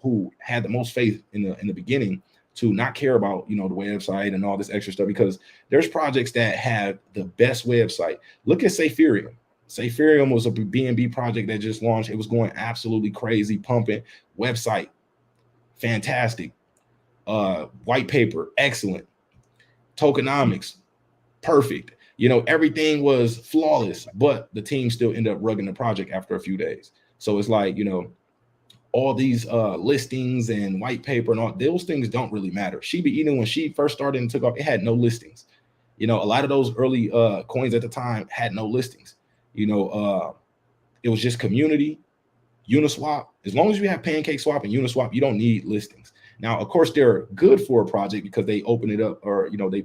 who had the most faith in the beginning to not care about the website and all this extra stuff, because there's projects that have the best website. Look at Ethereum. Ethereum was a BNB project that just launched. It was going absolutely crazy, pumping. Website, fantastic. White paper, excellent. Tokenomics, perfect. Everything was flawless, but the team still ended up rugging the project after a few days. So it's like, all these listings and white paper and all those things don't really matter. Shiba Inu, when she first started and took off, it had no listings. A lot of those early coins at the time had no listings. It was just community, Uniswap. As long as you have PancakeSwap and Uniswap, you don't need listings. Now, of course, they're good for a project because they open it up, or they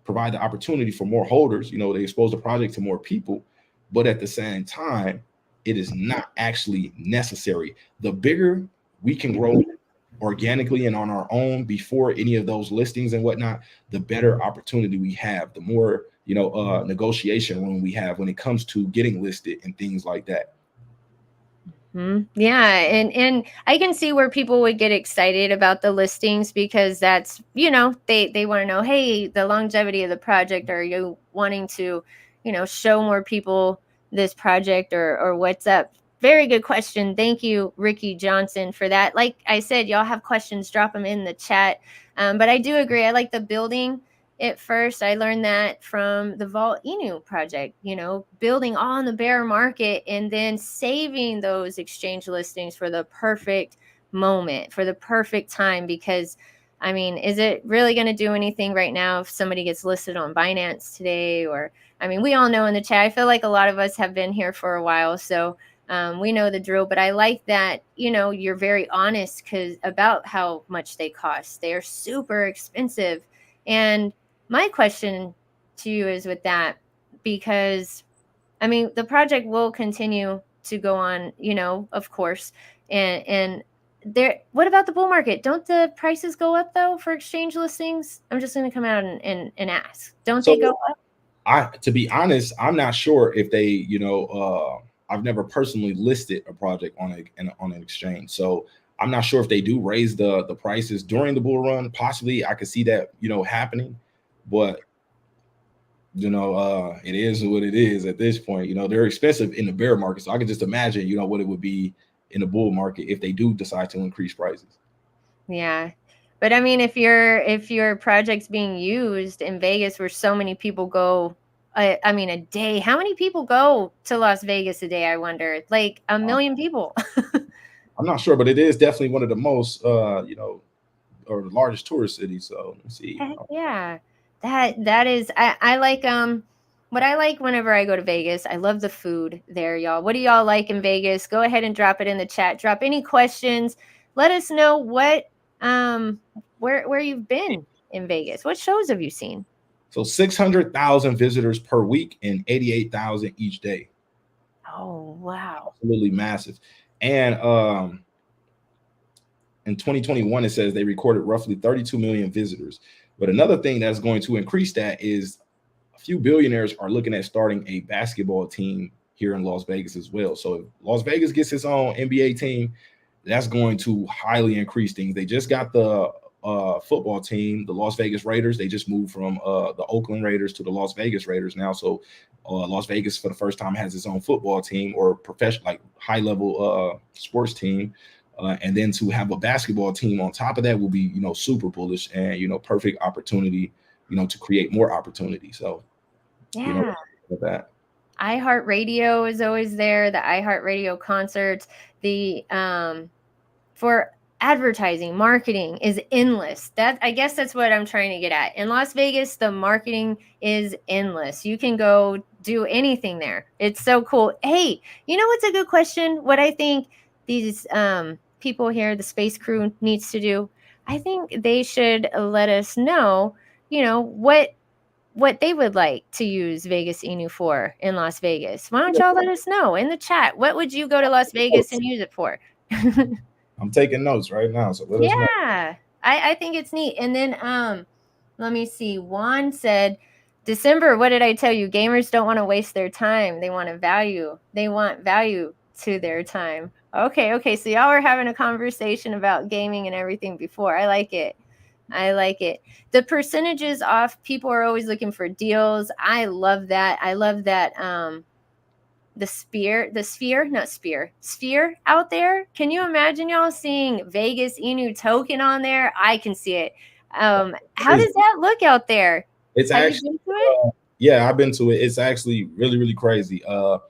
provide the opportunity for more holders. They expose the project to more people, but at the same time, it is not actually necessary. The bigger we can grow organically and on our own before any of those listings and whatnot, the better opportunity we have, the more negotiation room we have when it comes to getting listed and things like that. Yeah, and I can see where people would get excited about the listings because that's they want to know, hey, the longevity of the project. Are you wanting to show more people this project or what's up? Very good question. Thank you, Ricky Johnson, for that. Like I said, y'all have questions, drop them in the chat. But I do agree. I like the building it first. I learned that from the VOLT-INU project, building on the bear market and then saving those exchange listings for the perfect moment, for the perfect time. Because I mean, is it really going to do anything right now if somebody gets listed on Binance today? Or, I mean, we all know in the chat, I feel like a lot of us have been here for a while, so we know the drill. But I like that, you're very honest about how much they cost. They are super expensive. And my question to you is with that, because, I mean, the project will continue to go on, of course, and what about the bull market? Don't the prices go up though for exchange listings? I'm just going to come out and ask. Don't they go up? To be honest, I'm not sure if they, I've never personally listed a project on an exchange, so I'm not sure if they do raise the prices during the bull run. Possibly, I could see that happening, but it is what it is at this point. They're expensive in the bear market, so I can just imagine what it would be in the bull market if they do decide to increase prices. Yeah, but I mean, if your project's being used in Vegas where so many people go, I mean, a day, how many people go to Las Vegas a day? I wonder, like 1 million people. I'm not sure, but it is definitely one of the most or the largest tourist cities. So let's see. Yeah, that is, I like what I like whenever I go to Vegas. I love the food there, y'all. What do y'all like in Vegas? Go ahead and drop it in the chat. Drop any questions. Let us know what where you've been in Vegas. What shows have you seen? So 600,000 visitors per week and 88,000 each day. Oh, wow. Absolutely massive. And in 2021, it says they recorded roughly 32 million visitors. But another thing that's going to increase that is a few billionaires are looking at starting a basketball team here in Las Vegas as well. So if Las Vegas gets its own NBA team, that's going to highly increase things. They just got the football team, the Las Vegas Raiders. They just moved from the Oakland Raiders to the Las Vegas Raiders now. So Las Vegas for the first time has its own football team or professional, like high level sports team. And then to have a basketball team on top of that will be, super bullish and, perfect opportunity, to create more opportunity. So, yeah, with that. iHeartRadio is always there. The iHeartRadio concerts, the for advertising, marketing is endless. I guess that's what I'm trying to get at. In Las Vegas, the marketing is endless. You can go do anything there. It's so cool. Hey, what's a good question? What I think these people here, the space crew needs to do, I think they should let us know, you know, what they would like to use Vegas Inu for in Las Vegas. Why don't y'all let us know in the chat? What would you go to Las Vegas and use it for? I'm taking notes right now, so let us know. Yeah, I think it's neat. And then let me see. Juan said, December, what did I tell you? Gamers don't want to waste their time. They want a value. They want value to their time. Okay. So y'all were having a conversation about gaming and everything before. I like it. I like it. The percentages off, people are always looking for deals. I love that. I love that the sphere out there. Can you imagine y'all seeing Vegas Inu token on there? I can see it. How does that look out there? It's Have actually, you been to it? yeah, I've been to it. It's actually really, really crazy. I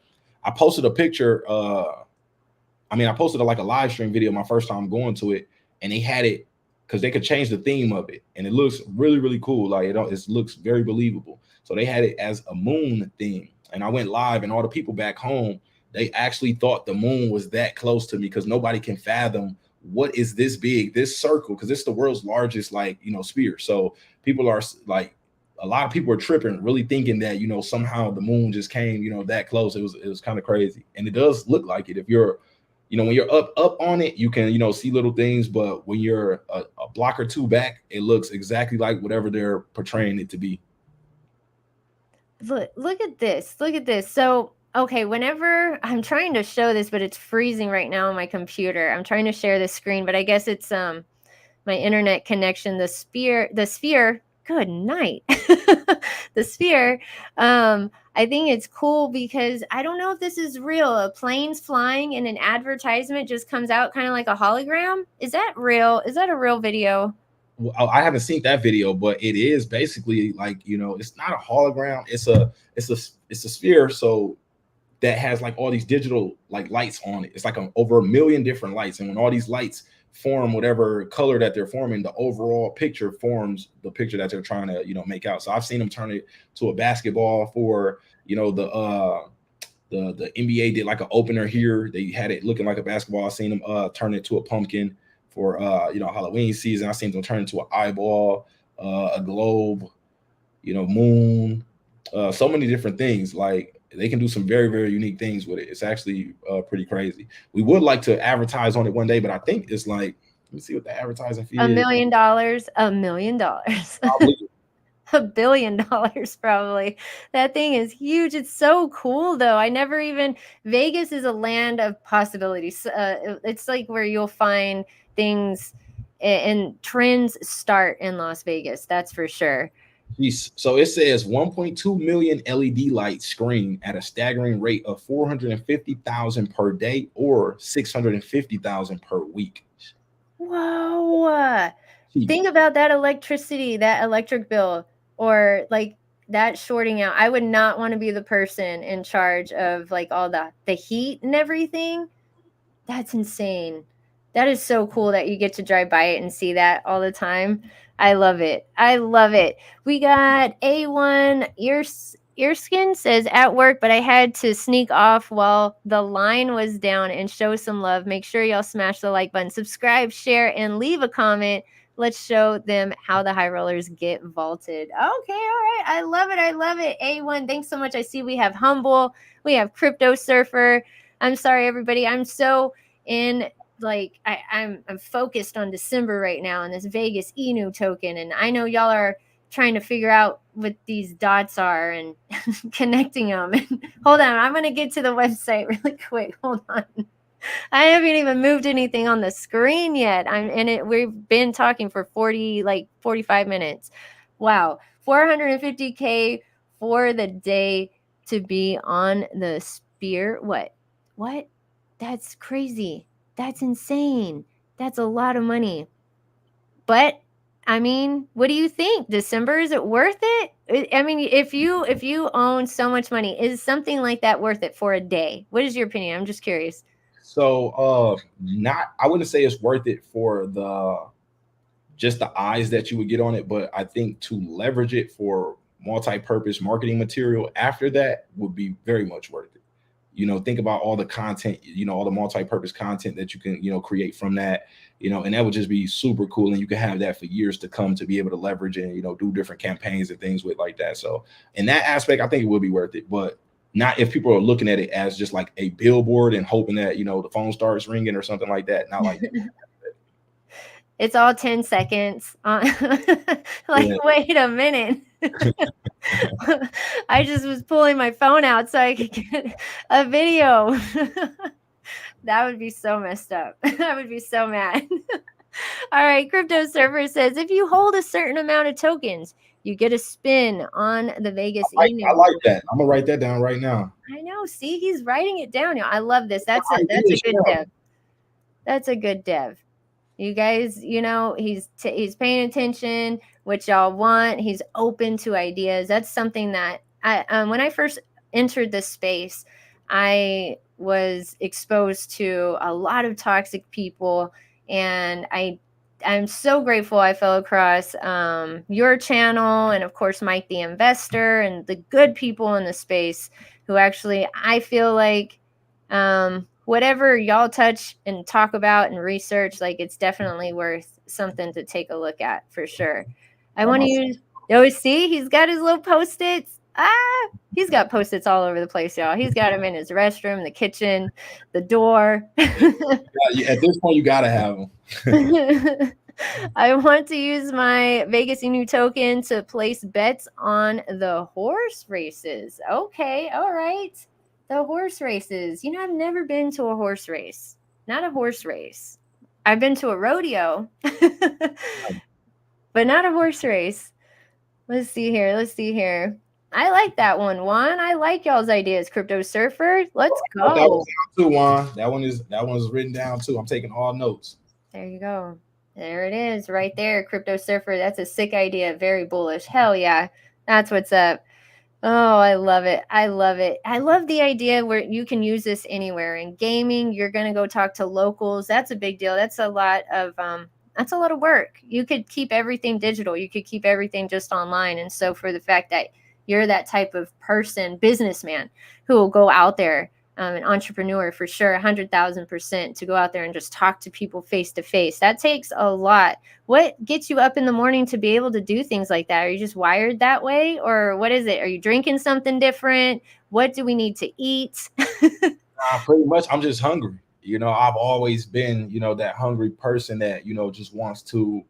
posted a picture. I posted like a live stream video my first time going to it, and they had it because they could change the theme of it, and it looks really, really cool. Like it looks very believable. So they had it as a moon theme, and I went live, and all the people back home, they actually thought the moon was that close to me because nobody can fathom what is this big, this circle, because it's the world's largest sphere. So people are like, a lot of people are tripping, really thinking that somehow the moon just came that close. It was kind of crazy, and it does look like it. If you're when you're up on it, you can see little things, but when you're a block or two back, it looks exactly like whatever they're portraying it to be. Look at this. Look at this. So, okay, whenever I'm trying to show this, but it's freezing right now on my computer. I'm trying to share the screen, but I guess it's my internet connection. The sphere. Good night. The sphere. I think it's cool because I don't know if this is real. A plane's flying and an advertisement just comes out kind of like a hologram. Is that real? Is that a real video? Well, I haven't seen that video, but it is basically like, it's not a hologram. It's a sphere. So that has like all these digital like lights on it. It's like over 1 million different lights. And when all these lights form whatever color that they're forming, the overall picture forms the picture that they're trying to, make out. So I've seen them turn it to a basketball for, the NBA did like an opener here. They had it looking like a basketball. I've seen them turn it to a pumpkin for Halloween season. I've seen them turn into an eyeball, a globe, moon, so many different things. Like they can do some very, very unique things with it. It's actually pretty crazy. We would like to advertise on it one day, but I think it's like, let me see what the advertising fee is. $1 million. $1 million. $1 billion probably. That thing is huge. It's so cool though. Vegas is a land of possibilities. It's like where you'll find things and trends start in Las Vegas. That's for sure. So it says 1.2 million LED lights screen at a staggering rate of 450,000 per day or 650,000 per week. Whoa. Think about that electricity, that electric bill, or like that shorting out. I would not want to be the person in charge of like all the heat and everything. That's insane. That is so cool that you get to drive by it and see that all the time. I love it. I love it. We got A1 Earskin says at work, but I had to sneak off while the line was down and show some love. Make sure y'all smash the like button, subscribe, share, and leave a comment. Let's show them how the high rollers get vaulted. Okay, all right. I love it. I love it. A1, thanks so much. I see we have Humble. We have Crypto Surfer. I'm sorry, everybody. I'm so in like I'm focused on December right now and this Vegas Inu token, and I know y'all are trying to figure out what these dots are and connecting them. Hold on, I'm gonna get to the website really quick. Hold on. I haven't even moved anything on the screen yet. We've been talking for 45 minutes. Wow, 450K for the day to be on the Spear. What? That's crazy. That's insane. That's a lot of money. But I mean, what do you think? December, is it worth it? I mean, if you own so much money, is something like that worth it for a day? What is your opinion? I'm just curious. So I wouldn't say it's worth it for just the eyes that you would get on it, but I think to leverage it for multi-purpose marketing material after that would be very much worth it. You know, think about all the content, you know, all the multi-purpose content that you can, you know, create from that, you know, and that would just be super cool. And you can have that for years to come to be able to leverage and, you know, do different campaigns and things with like that. So in that aspect, I think it would be worth it, but not if people are looking at it as just like a billboard and hoping that, you know, the phone starts ringing or something like that. Not like that. It's all 10 seconds. Like, yeah. Wait a minute. I just was pulling my phone out so I could get a video. That would be so messed up. I would be so mad. All right. Crypto Surfer says, if you hold a certain amount of tokens, you get a spin on the Vegas INU. I like that. I'm going to write that down right now. I know. See, he's writing it down. I love this. That's a good dev. That's a good dev. You guys, you know, he's paying attention, what y'all want. He's open to ideas. That's something that when I first entered this space, I was exposed to a lot of toxic people, and I'm so grateful I fell across your channel, and of course Mike the Investor, and the good people in the space who actually, I feel like whatever y'all touch and talk about and research, like, it's definitely worth something to take a look at for sure. I want to use, see, he's got his little Post-its. He's got Post-its all over the place, y'all. He's got them in his restroom, the kitchen, the door. At this point, you got to have them. I want to use my Vegas INU token to place bets on the horse races. Okay, all right. The horse races. You know, I've never been to a horse race. Not a horse race. I've been to a rodeo, but not a horse race. Let's see here. I like that one, Juan. I like y'all's ideas, Crypto Surfer. Let's go. That was down too, Juan. That one's written down too. I'm taking all notes. There you go. There it is, right there, Crypto Surfer. That's a sick idea. Very bullish. Hell yeah. That's what's up. Oh, I love it. I love it. I love the idea where you can use this anywhere. In gaming, you're going to go talk to locals. That's a big deal. That's a lot of work. You could keep everything digital. You could keep everything just online. And so for the fact that you're that type of person, businessman, who will go out there, an entrepreneur for sure, 100,000%, to go out there and just talk to people face to face. That takes a lot. What gets you up in the morning to be able to do things like that? Are you just wired that way, or what is it? Are you drinking something different? What do we need to eat? Pretty much, I'm just hungry. You know, I've always been, you know, that hungry person that, you know, just wants to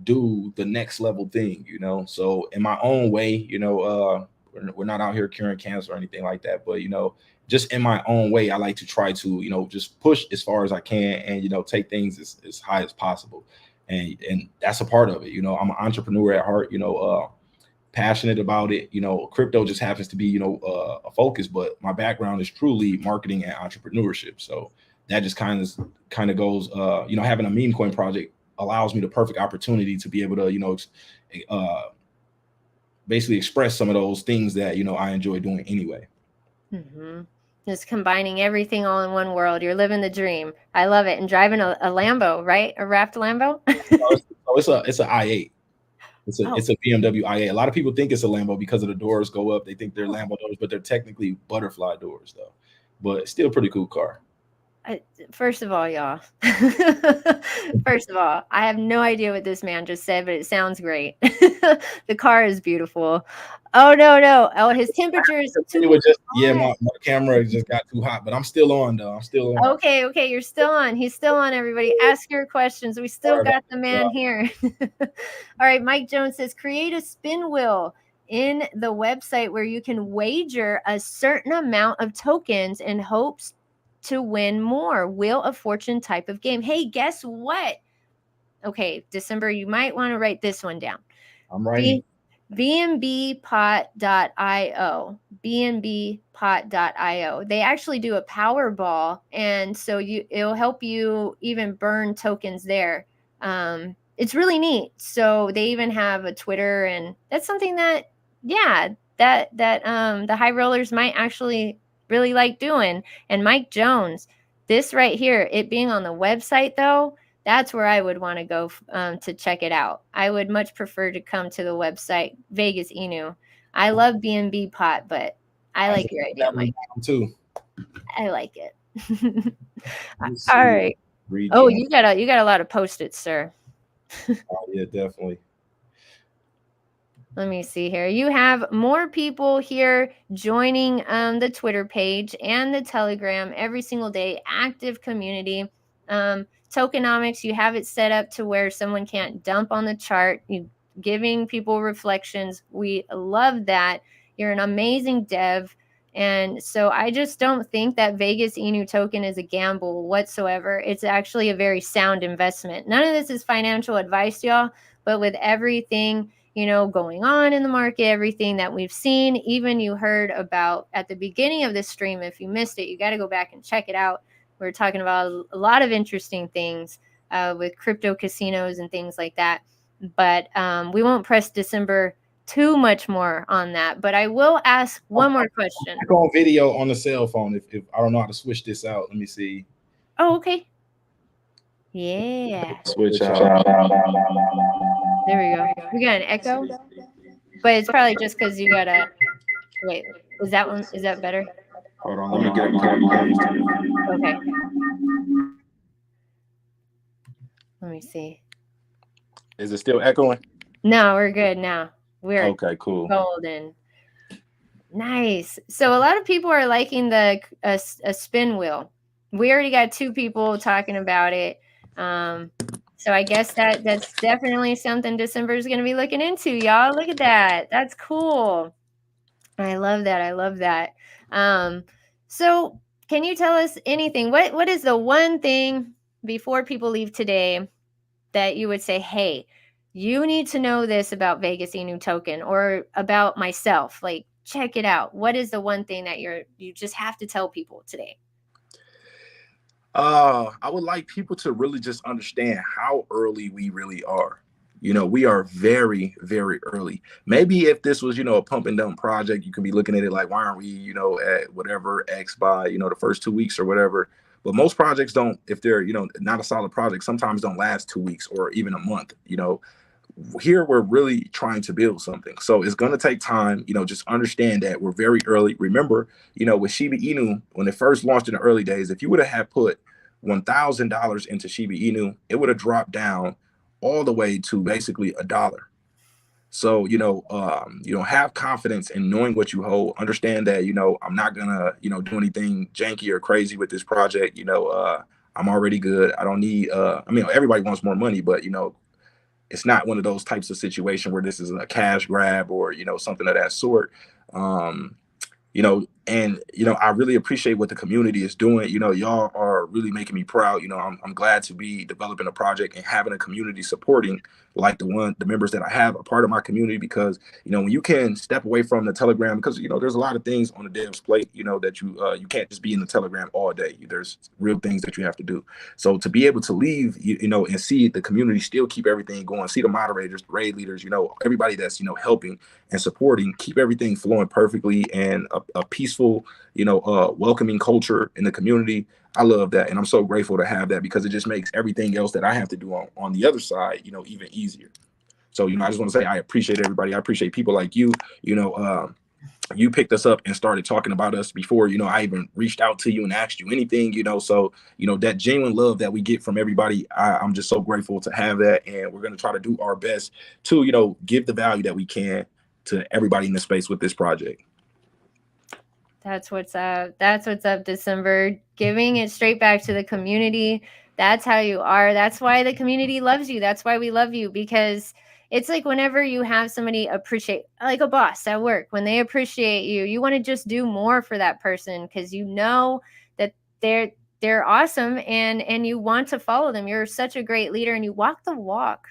do the next level thing, you know. So in my own way, you know, we're not out here curing cancer or anything like that, but, you know, just in my own way, I like to try to, you know, just push as far as I can and, you know, take things as high as possible. And that's a part of it. You know, I'm an entrepreneur at heart, you know, passionate about it. You know, crypto just happens to be, you know, a focus, but my background is truly marketing and entrepreneurship. So that just kind of goes, you know, having a meme coin project allows me the perfect opportunity to be able to, you know, basically express some of those things that, you know, I enjoy doing anyway. Mm-hmm. Just combining everything all in one world. You're living the dream. I love it. And driving a Lambo, right? A wrapped Lambo? It's a i8. It's a BMW i8. A lot of people think it's a Lambo because of the doors go up. They think they're Lambo doors, but they're technically butterfly doors, though. But still a pretty cool car. First of all, y'all. First of all, I have no idea what this man just said, but it sounds great. The car is beautiful. Oh, no. Oh, his temperature is too hot. My camera just got too hot, but I'm still on, though. I'm still on. Okay. You're still on. He's still on, everybody. Ask your questions. We still got the man here. All right. Mike Jones says, create a spin wheel in the website where you can wager a certain amount of tokens in hopes to win more. Wheel of Fortune type of game. Hey, guess what? Okay, December, you might want to write this one down. I'm writing. bnbpot.io. bnbpot.io. They actually do a Powerball, and so it'll help you even burn tokens there. It's really neat. So they even have a Twitter, and that's something that, the high rollers might actually really like doing. And Mike Jones, this right here, it being on the website, though, that's where I would want to go to check it out. I would much prefer to come to the website, Vegas INU. I love BNB Pot, but I like your idea, Mike. Too. I like it. All right. Oh, you got a lot of Post-its, sir. Oh, yeah, definitely. Let me see here. You have more people here joining the Twitter page and the Telegram every single day. Active community. Tokenomics, you have it set up to where someone can't dump on the chart. You giving people reflections. We love that. You're an amazing dev. And so I just don't think that Vegas INU token is a gamble whatsoever. It's actually a very sound investment. None of this is financial advice, y'all, but with everything, you know, going on in the market, everything that we've seen, even you heard about at the beginning of this stream. If you missed it, you got to go back and check it out. We're talking about a lot of interesting things with crypto casinos and things like that. But we won't press December too much more on that. But I will ask one more question. I go on video on the cell phone. If I don't know how to switch this out, let me see. Oh, okay. Yeah. Switch out. There we go. We got an echo, but it's probably just because you got a. Wait, is that better? Hold on, let me get a Okay. Let me see. Is it still echoing? No, we're good now. We're okay, cool. Golden. Nice. So a lot of people are liking the a spin wheel. We already got 2 people talking about it. So I guess that's definitely something December is going to be looking into, y'all. Look at that. That's cool. I love that. I love that. So can you tell us anything? What is the one thing before people leave today that you would say, hey, you need to know this about Vegas INU token or about myself? Like, check it out. What is the one thing that you just have to tell people today? I would like people to really just understand how early we really are. You know, we are very, very early. Maybe if this was, you know, a pump and dump project, you could be looking at it like, why aren't we, you know, at whatever X by, you know, the first 2 weeks or whatever. But most projects don't, if they're, you know, not a solid project, sometimes don't last 2 weeks or even a month. You know, here we're really trying to build something. So it's going to take time, you know, just understand that we're very early. Remember, you know, with Shiba Inu, when it first launched in the early days, if you would have put $1,000 into Shiba Inu, it would have dropped down all the way to basically $1. So, you know, have confidence in knowing what you hold. Understand that, you know, I'm not gonna, you know, do anything janky or crazy with this project. You know, I'm already good. I don't need, I mean, everybody wants more money, but, you know, it's not one of those types of situation where this is a cash grab or, you know, something of that sort. You know, and, you know, I really appreciate what the community is doing. You know, y'all are really making me proud. You know, I'm glad to be developing a project and having a community supporting like the members that I have are part of my community, because, you know, when you can step away from the Telegram, because, you know, there's a lot of things on the dev's plate, you know, that you can't just be in the Telegram all day. There's real things that you have to do. So to be able to leave, you know, and see the community still keep everything going, see the moderators, the raid leaders, you know, everybody that's, you know, helping and supporting, keep everything flowing perfectly, and a peaceful, you know, welcoming culture in the community. I love that. And I'm so grateful to have that, because it just makes everything else that I have to do on the other side, you know, even easier. So, you know, I just want to say, I appreciate everybody. I appreciate people like you. You know, you picked us up and started talking about us before, you know, I even reached out to you and asked you anything, you know. So, you know, that genuine love that we get from everybody, I'm just so grateful to have that. And we're going to try to do our best to, you know, give the value that we can to everybody in the space with this project. That's what's up. That's what's up, December. Giving it straight back to the community. That's how you are. That's why the community loves you. That's why we love you, because it's like whenever you have somebody appreciate, like a boss at work, when they appreciate you, you want to just do more for that person, because you know that they're awesome, and you want to follow them. You're such a great leader, and you walk the walk.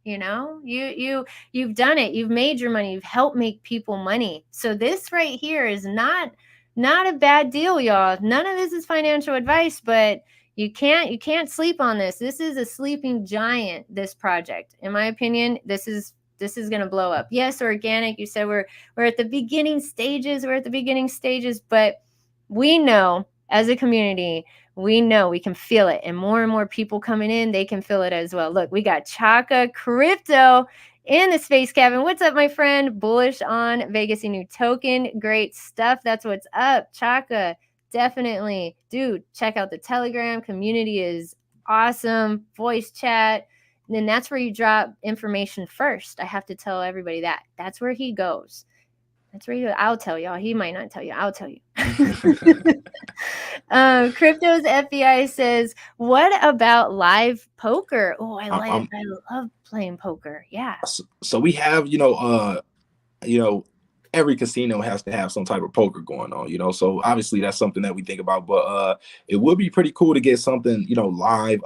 You know, you've done it. You've made your money. You've helped make people money. So this right here is not a bad deal, y'all. None of this is financial advice, but you can't sleep on this. This is a sleeping giant, this project. In my opinion, this is going to blow up. Yes, organic. You said we're at the beginning stages. We're at the beginning stages, but we know as a community, we know we can feel it. And more people coming in, they can feel it as well. Look, we got Chaka Crypto in the space cabin. What's up, my friend? Bullish on Vegas INU token. Great stuff. That's what's up. Chaka, Definitely. Dude, check out the Telegram. Community is awesome. Voice chat. And then that's where you drop information first. I have to tell everybody that. That's where he goes. That's where you. I'll tell y'all. He might not tell you. I'll tell you. Crypto's FBI says, "What about live poker? Oh, I love playing poker. Yeah. So we have, every casino has to have some type of poker going on, so obviously that's something that we think about, but it would be pretty cool to get something, live,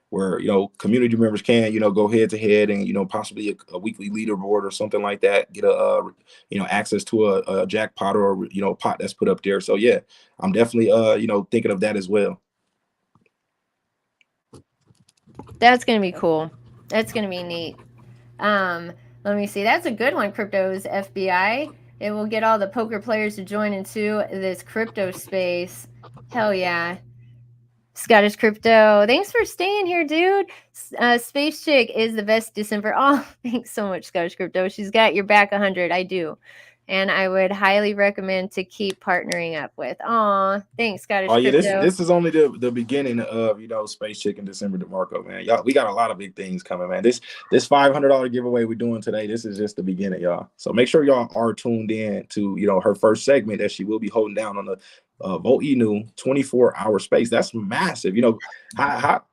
where, community members can, go head to head and, possibly a weekly leaderboard or something like that, get access to a jackpot or, pot that's put up there. So yeah, I'm definitely, thinking of that as well. That's going to be cool. That's going to be neat. Let me see. That's a good one, Crypto's FBI. It will get all the poker players to join into this crypto space. Hell yeah. Scottish Crypto, thanks for staying here, dude. Space Chick is the best December. Oh, thanks so much, Scottish Crypto. She's got your back 100. I do. And I would highly recommend to keep partnering up with. Aw, thanks, Scottish Crypto. This is only the beginning of, Space Chick and December DeMarco, man. Y'all, we got a lot of big things coming, man. This $500 giveaway we're doing today, this is just the beginning, y'all. So make sure y'all are tuned in to, her first segment that she will be holding down on the VOLT-INU 24-hour space. That's massive. How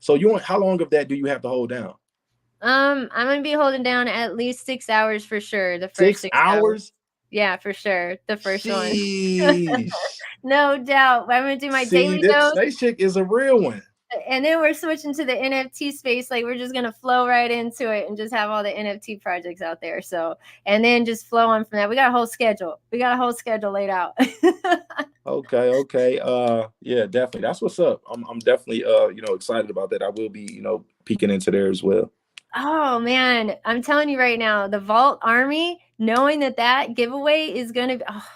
long of that do you have to hold down? I'm gonna be holding down at least 6 hours for sure. The first 6 hours. Yeah, for sure. The first one. No doubt. I'm gonna do my daily dose. Space Chick is a real one. And then we're switching to the NFT space. Like, we're just gonna flow right into it and just have all the NFT projects out there. So, and then just flow on from that. We got a whole schedule. Laid out. Okay. Yeah, definitely. That's what's up. I'm definitely excited about that. I will be, peeking into there as well. Oh man, I'm telling you right now, the Vault Army, knowing that giveaway is gonna be, oh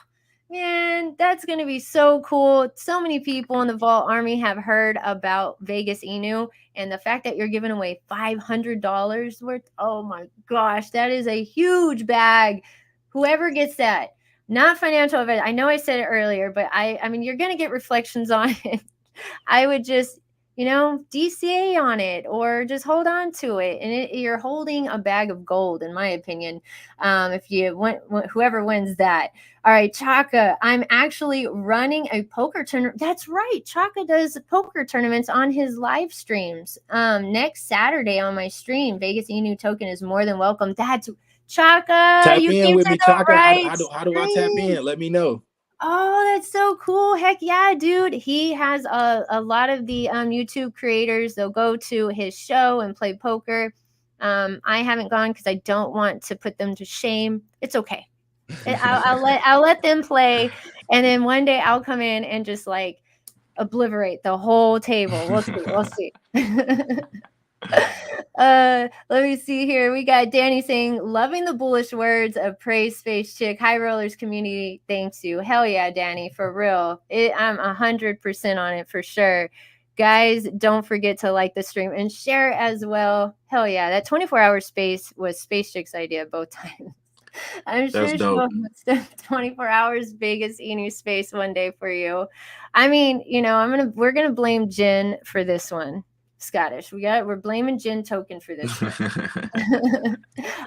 man, that's gonna be so cool. So many people in the Vault Army have heard about Vegas INU, and the fact that you're giving away $500 worth. Oh my gosh, that is a huge bag. Whoever gets that, not financial advice. I know I said it earlier, but I mean, you're gonna get reflections on it. I would just, DCA on it or just hold on to it. And you're holding a bag of gold, in my opinion, if you whoever wins that. All right, Chaka, I'm actually running a poker tournament. That's right. Chaka does poker tournaments on his live streams. Next Saturday on my stream, Vegas INU token is more than welcome. That's Chaka. Tap in with me, Chaka. How do I tap in? Let me know. Oh, that's so cool. Heck yeah, dude. He has a lot of the YouTube creators. They'll go to his show and play poker. I haven't gone because I don't want to put them to shame. It's okay. I'll let them play, and then one day I'll come in and just like obliterate the whole table. We'll see. Let me see here. We got Danny saying, loving the bullish words of praise, Space Chick. High Rollers community thanks you. Hell yeah, Danny, for real. I'm 100% on it for sure. Guys, don't forget to like the stream and share it as well. Hell yeah, that 24-hour space was Space Chick's idea both times. I'm sure she'll 24 hours Vegas INU space one day for you. I mean, we're gonna blame Jen for this one. Scottish, we're blaming Jen token for this one.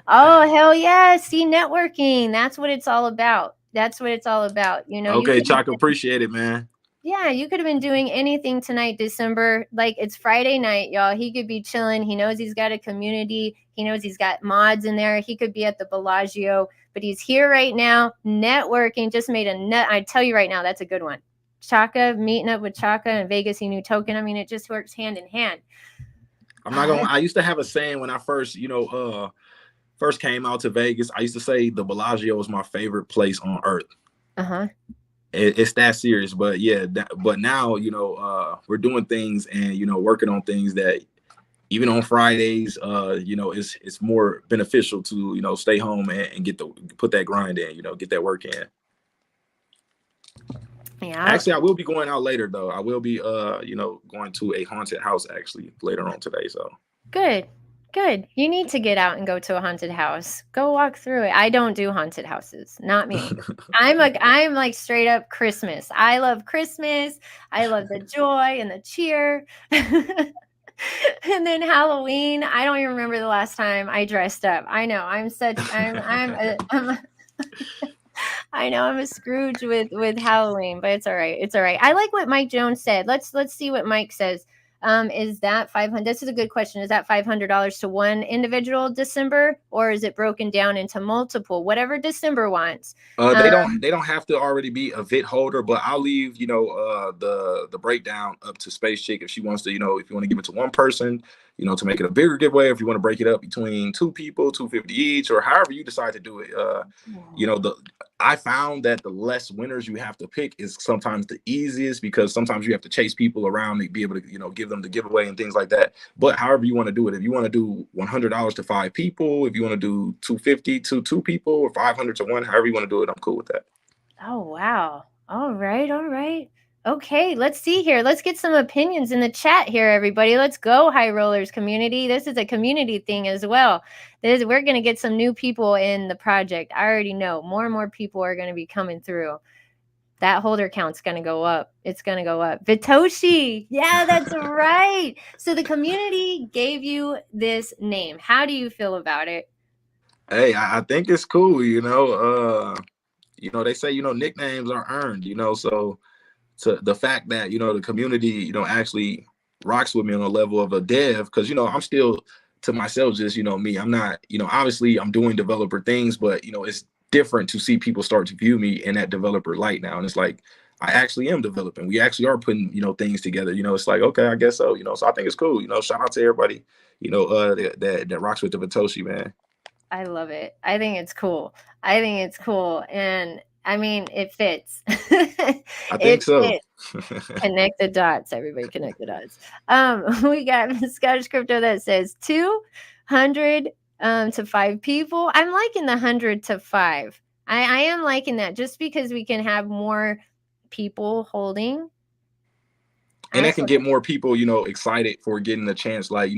Oh hell yeah! See, networking, that's what it's all about. Okay, Chuck, appreciate it, man. Yeah, you could have been doing anything tonight, December. Like, it's Friday night, y'all. He could be chilling. He knows he's got a community. He knows he's got mods in there. He could be at the Bellagio, but he's here right now, networking. Just made a net. I tell you right now, that's a good one. Chaka, meeting up with Chaka and Vegas INU token. I mean, it just works hand in hand. I used to have a saying when I first, first came out to Vegas. I used to say the Bellagio was my favorite place on earth. It's that serious, but yeah, but now, we're doing things and, working on things that even on Fridays, it's more beneficial to, stay home and put that grind in, get that work in. Yeah. Actually, I will be going out later though. I will be, going to a haunted house actually later on today. So good. Good. You need to get out and go to a haunted house. Go walk through it. I don't do haunted houses. Not me. I'm like straight up Christmas. I love Christmas. I love the joy and the cheer. And then Halloween, I don't even remember the last time I dressed up. I know I'm I know I'm a Scrooge with Halloween, but it's all right. It's all right. I like what Mike Jones said. Let's see what Mike says. Is that 500? This is a good question. Is that $500 to one individual December, or is it broken down into multiple? Whatever December wants. They don't have to already be a VIT holder, but I'll leave the breakdown up to Space Chick if she wants to. If you want to give it to one person, to make it a bigger giveaway. If you want to break it up between two people, $250 each, or however you decide to do it. I found that the less winners you have to pick is sometimes the easiest, because sometimes you have to chase people around to be able to, give them the giveaway and things like that. But however you want to do it, if you want to do $100 to 5 people, if you want to do $250 to 2 people, or $500 to 1, however you want to do it, I'm cool with that. Oh, wow. All right. All right. Okay, let's see here. Let's get some opinions in the chat here, everybody. Let's go, High Rollers community. This is a community thing as well. We're going to get some new people in the project. I already know more and more people are going to be coming through. That holder count's going to go up. It's going to go up. Vitoshi. Yeah, that's right. So the community gave you this name. How do you feel about it? Hey, I think it's cool. They say, nicknames are earned, so to the fact that, the community, actually rocks with me on a level of a dev, because, I'm still to myself, just, me, I'm not, obviously I'm doing developer things, but, it's different to see people start to view me in that developer light now. And it's like, I actually am developing. We actually are putting, things together, it's like, okay, I guess so, so I think it's cool, shout out to everybody, that rocks with the Vitoshi, man. I love it. I think it's cool. And I mean, it fits. I think so. Connect the dots, everybody. Connect the dots. We got Scottish Crypto that says 200 to 5 people. I'm liking the 100 to 5. I am liking that, just because we can have more people holding. And that can get more people, excited for getting the chance. Like,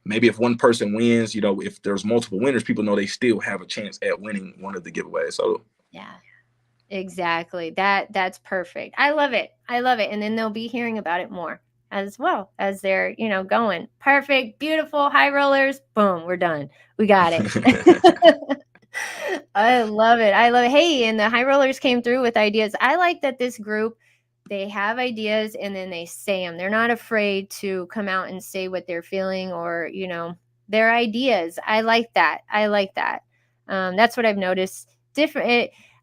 maybe if one person wins, if there's multiple winners, people know they still have a chance at winning one of the giveaways. So yeah, exactly. That's perfect. I love it. And then they'll be hearing about it more as well as they're, going. Perfect. Beautiful. High Rollers. Boom. We're done. We got it. I love it. Hey, and the High Rollers came through with ideas. I like that this group, they have ideas and then they say them. They're not afraid to come out and say what they're feeling or, their ideas. I like that. That's what I've noticed.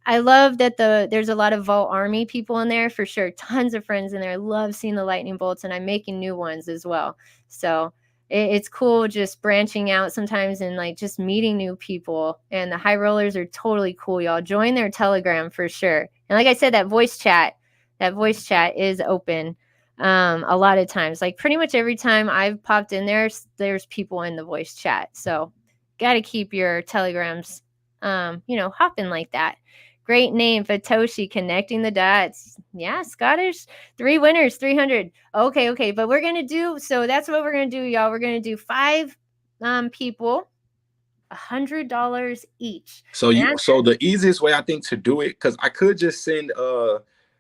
I love that there's a lot of Vault Army people in there for sure. Tons of friends in there. Love seeing the lightning bolts, and I'm making new ones as well. So it's cool just branching out sometimes and like just meeting new people. And the High Rollers are totally cool, y'all. Join their Telegram for sure. And like I said, that voice chat is open a lot of times. Like pretty much every time I've popped in there's people in the voice chat. So got to keep your Telegrams, hopping like that. Great name, Vitoshi, connecting the dots. Yeah, Scottish. 3 winners, 300. Okay. But we're going to so that's what we're going to do, y'all. We're going to do 5 people, $100 each. So the easiest way I think to do it, because I could just send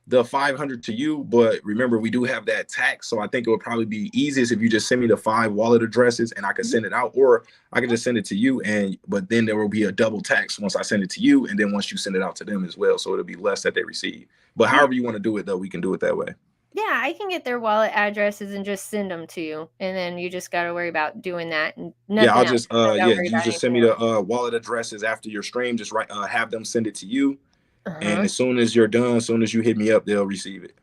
the 500 to you, but remember we do have that tax, so I think it would probably be easiest if you just send me the 5 wallet addresses and I can send it out, or I can just send it to you, but then there will be a double tax once I send it to you, and then once you send it out to them as well, so it'll be less that they receive. But however you want to do it, though, we can do it that way. Yeah, I can get their wallet addresses and just send them to you, and then you just got to worry about doing that. And I'll just you just send me the wallet addresses after your stream. Just have them send it to you. And as soon as you're done, as soon as you hit me up, they'll receive it.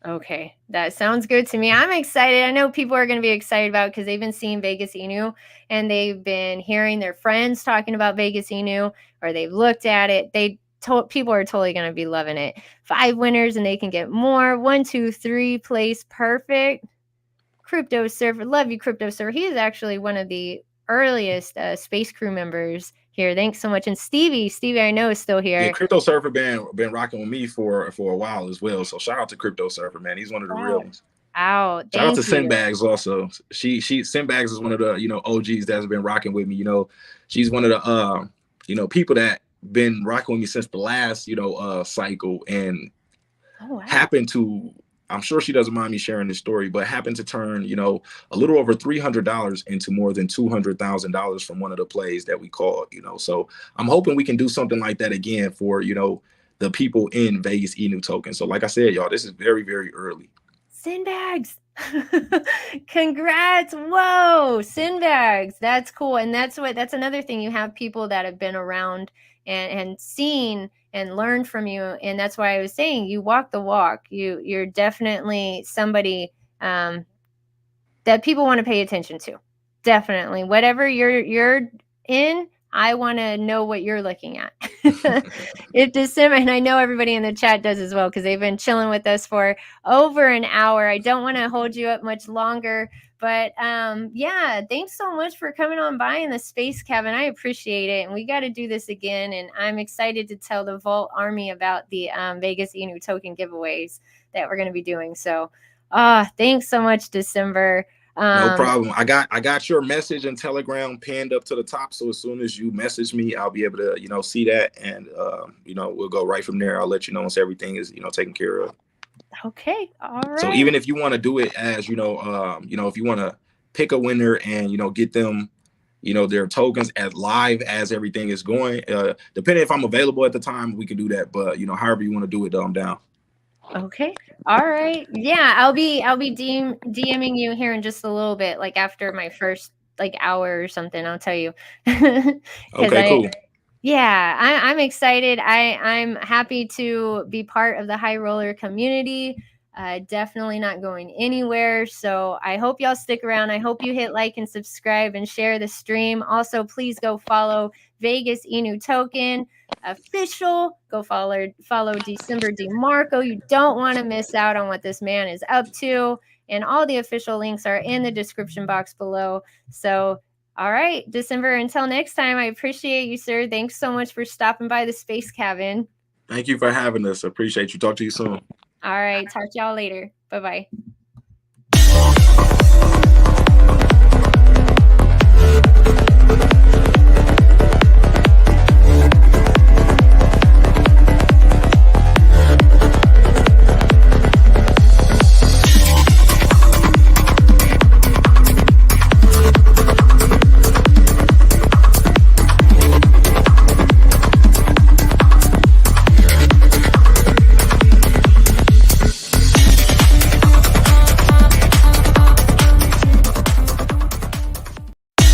Okay, that sounds good to me. I'm excited. I know people are going to be excited about it because they've been seeing Vegas INU and they've been hearing their friends talking about Vegas INU, or they've looked at it. People are totally going to be loving it. 5 winners and they can get more. 1, 2, 3 place perfect. Crypto Surfer, love you, Crypto Surfer. He is actually one of the earliest space crew members here. Thanks so much. And Stevie, I know, is still here. Yeah, Crypto Surfer been rocking with me for a while as well. So shout out to Crypto Surfer, man. He's one of the real ones. Wow. Shout out to Thank you. Sandbags also. She Sandbags is one of the, you know, OGs that's been rocking with me. You know, she's one of the you know, people that been rocking with me since the last, you know, cycle, and happened to, I'm sure she doesn't mind me sharing this story, but happened to turn, you know, a little over $300 into more than $200,000 from one of the plays that we called, you know. So I'm hoping we can do something like that again for, you know, the people in Vegas INU token. So like I said, y'all, this is very, very early. Sandbags. Congrats. Whoa, Sandbags. That's cool. And that's another thing. You have people that have been around and seen and learned from you. And that's why I was saying you walk the walk. You're definitely somebody that people want to pay attention to. Definitely. Whatever you're in, I want to know what you're looking at. If December, and I know everybody in the chat does as well, because they've been chilling with us for over an hour. I don't want to hold you up much longer, but yeah, thanks so much for coming on by in the space, Kevin. I appreciate it, and we got to do this again. And I'm excited to tell the Vault Army about the Vegas INU token giveaways that we're going to be doing. So, thanks so much, December. No problem. I got your message and Telegram pinned up to the top. So as soon as you message me, I'll be able to, you know, see that. And, you know, we'll go right from there. I'll let you know once everything is, you know, taken care of. Okay. All right. So even if you want to do it as, you know, if you want to pick a winner and, you know, get them, you know, their tokens as live as everything is going, depending if I'm available at the time, we can do that. But, you know, however you want to do it, I'm down. Okay. All right. Yeah, I'll be DMing you here in just a little bit, like after my first like hour or something. I'll tell you. Okay, cool. Yeah, I'm excited. I'm happy to be part of the high roller community. Definitely not going anywhere. So I hope y'all stick around. I hope you hit like and subscribe and share the stream. Also, please go follow Vegas INU Token official. Go follow December DeMarco. You don't want to miss out on what this man is up to. And all the official links are in the description box below. So, all right, December, until next time, I appreciate you, sir. Thanks so much for stopping by the Space Cabin. Thank you for having us. I appreciate you. Talk to you soon. All right, talk to y'all later. Bye-bye.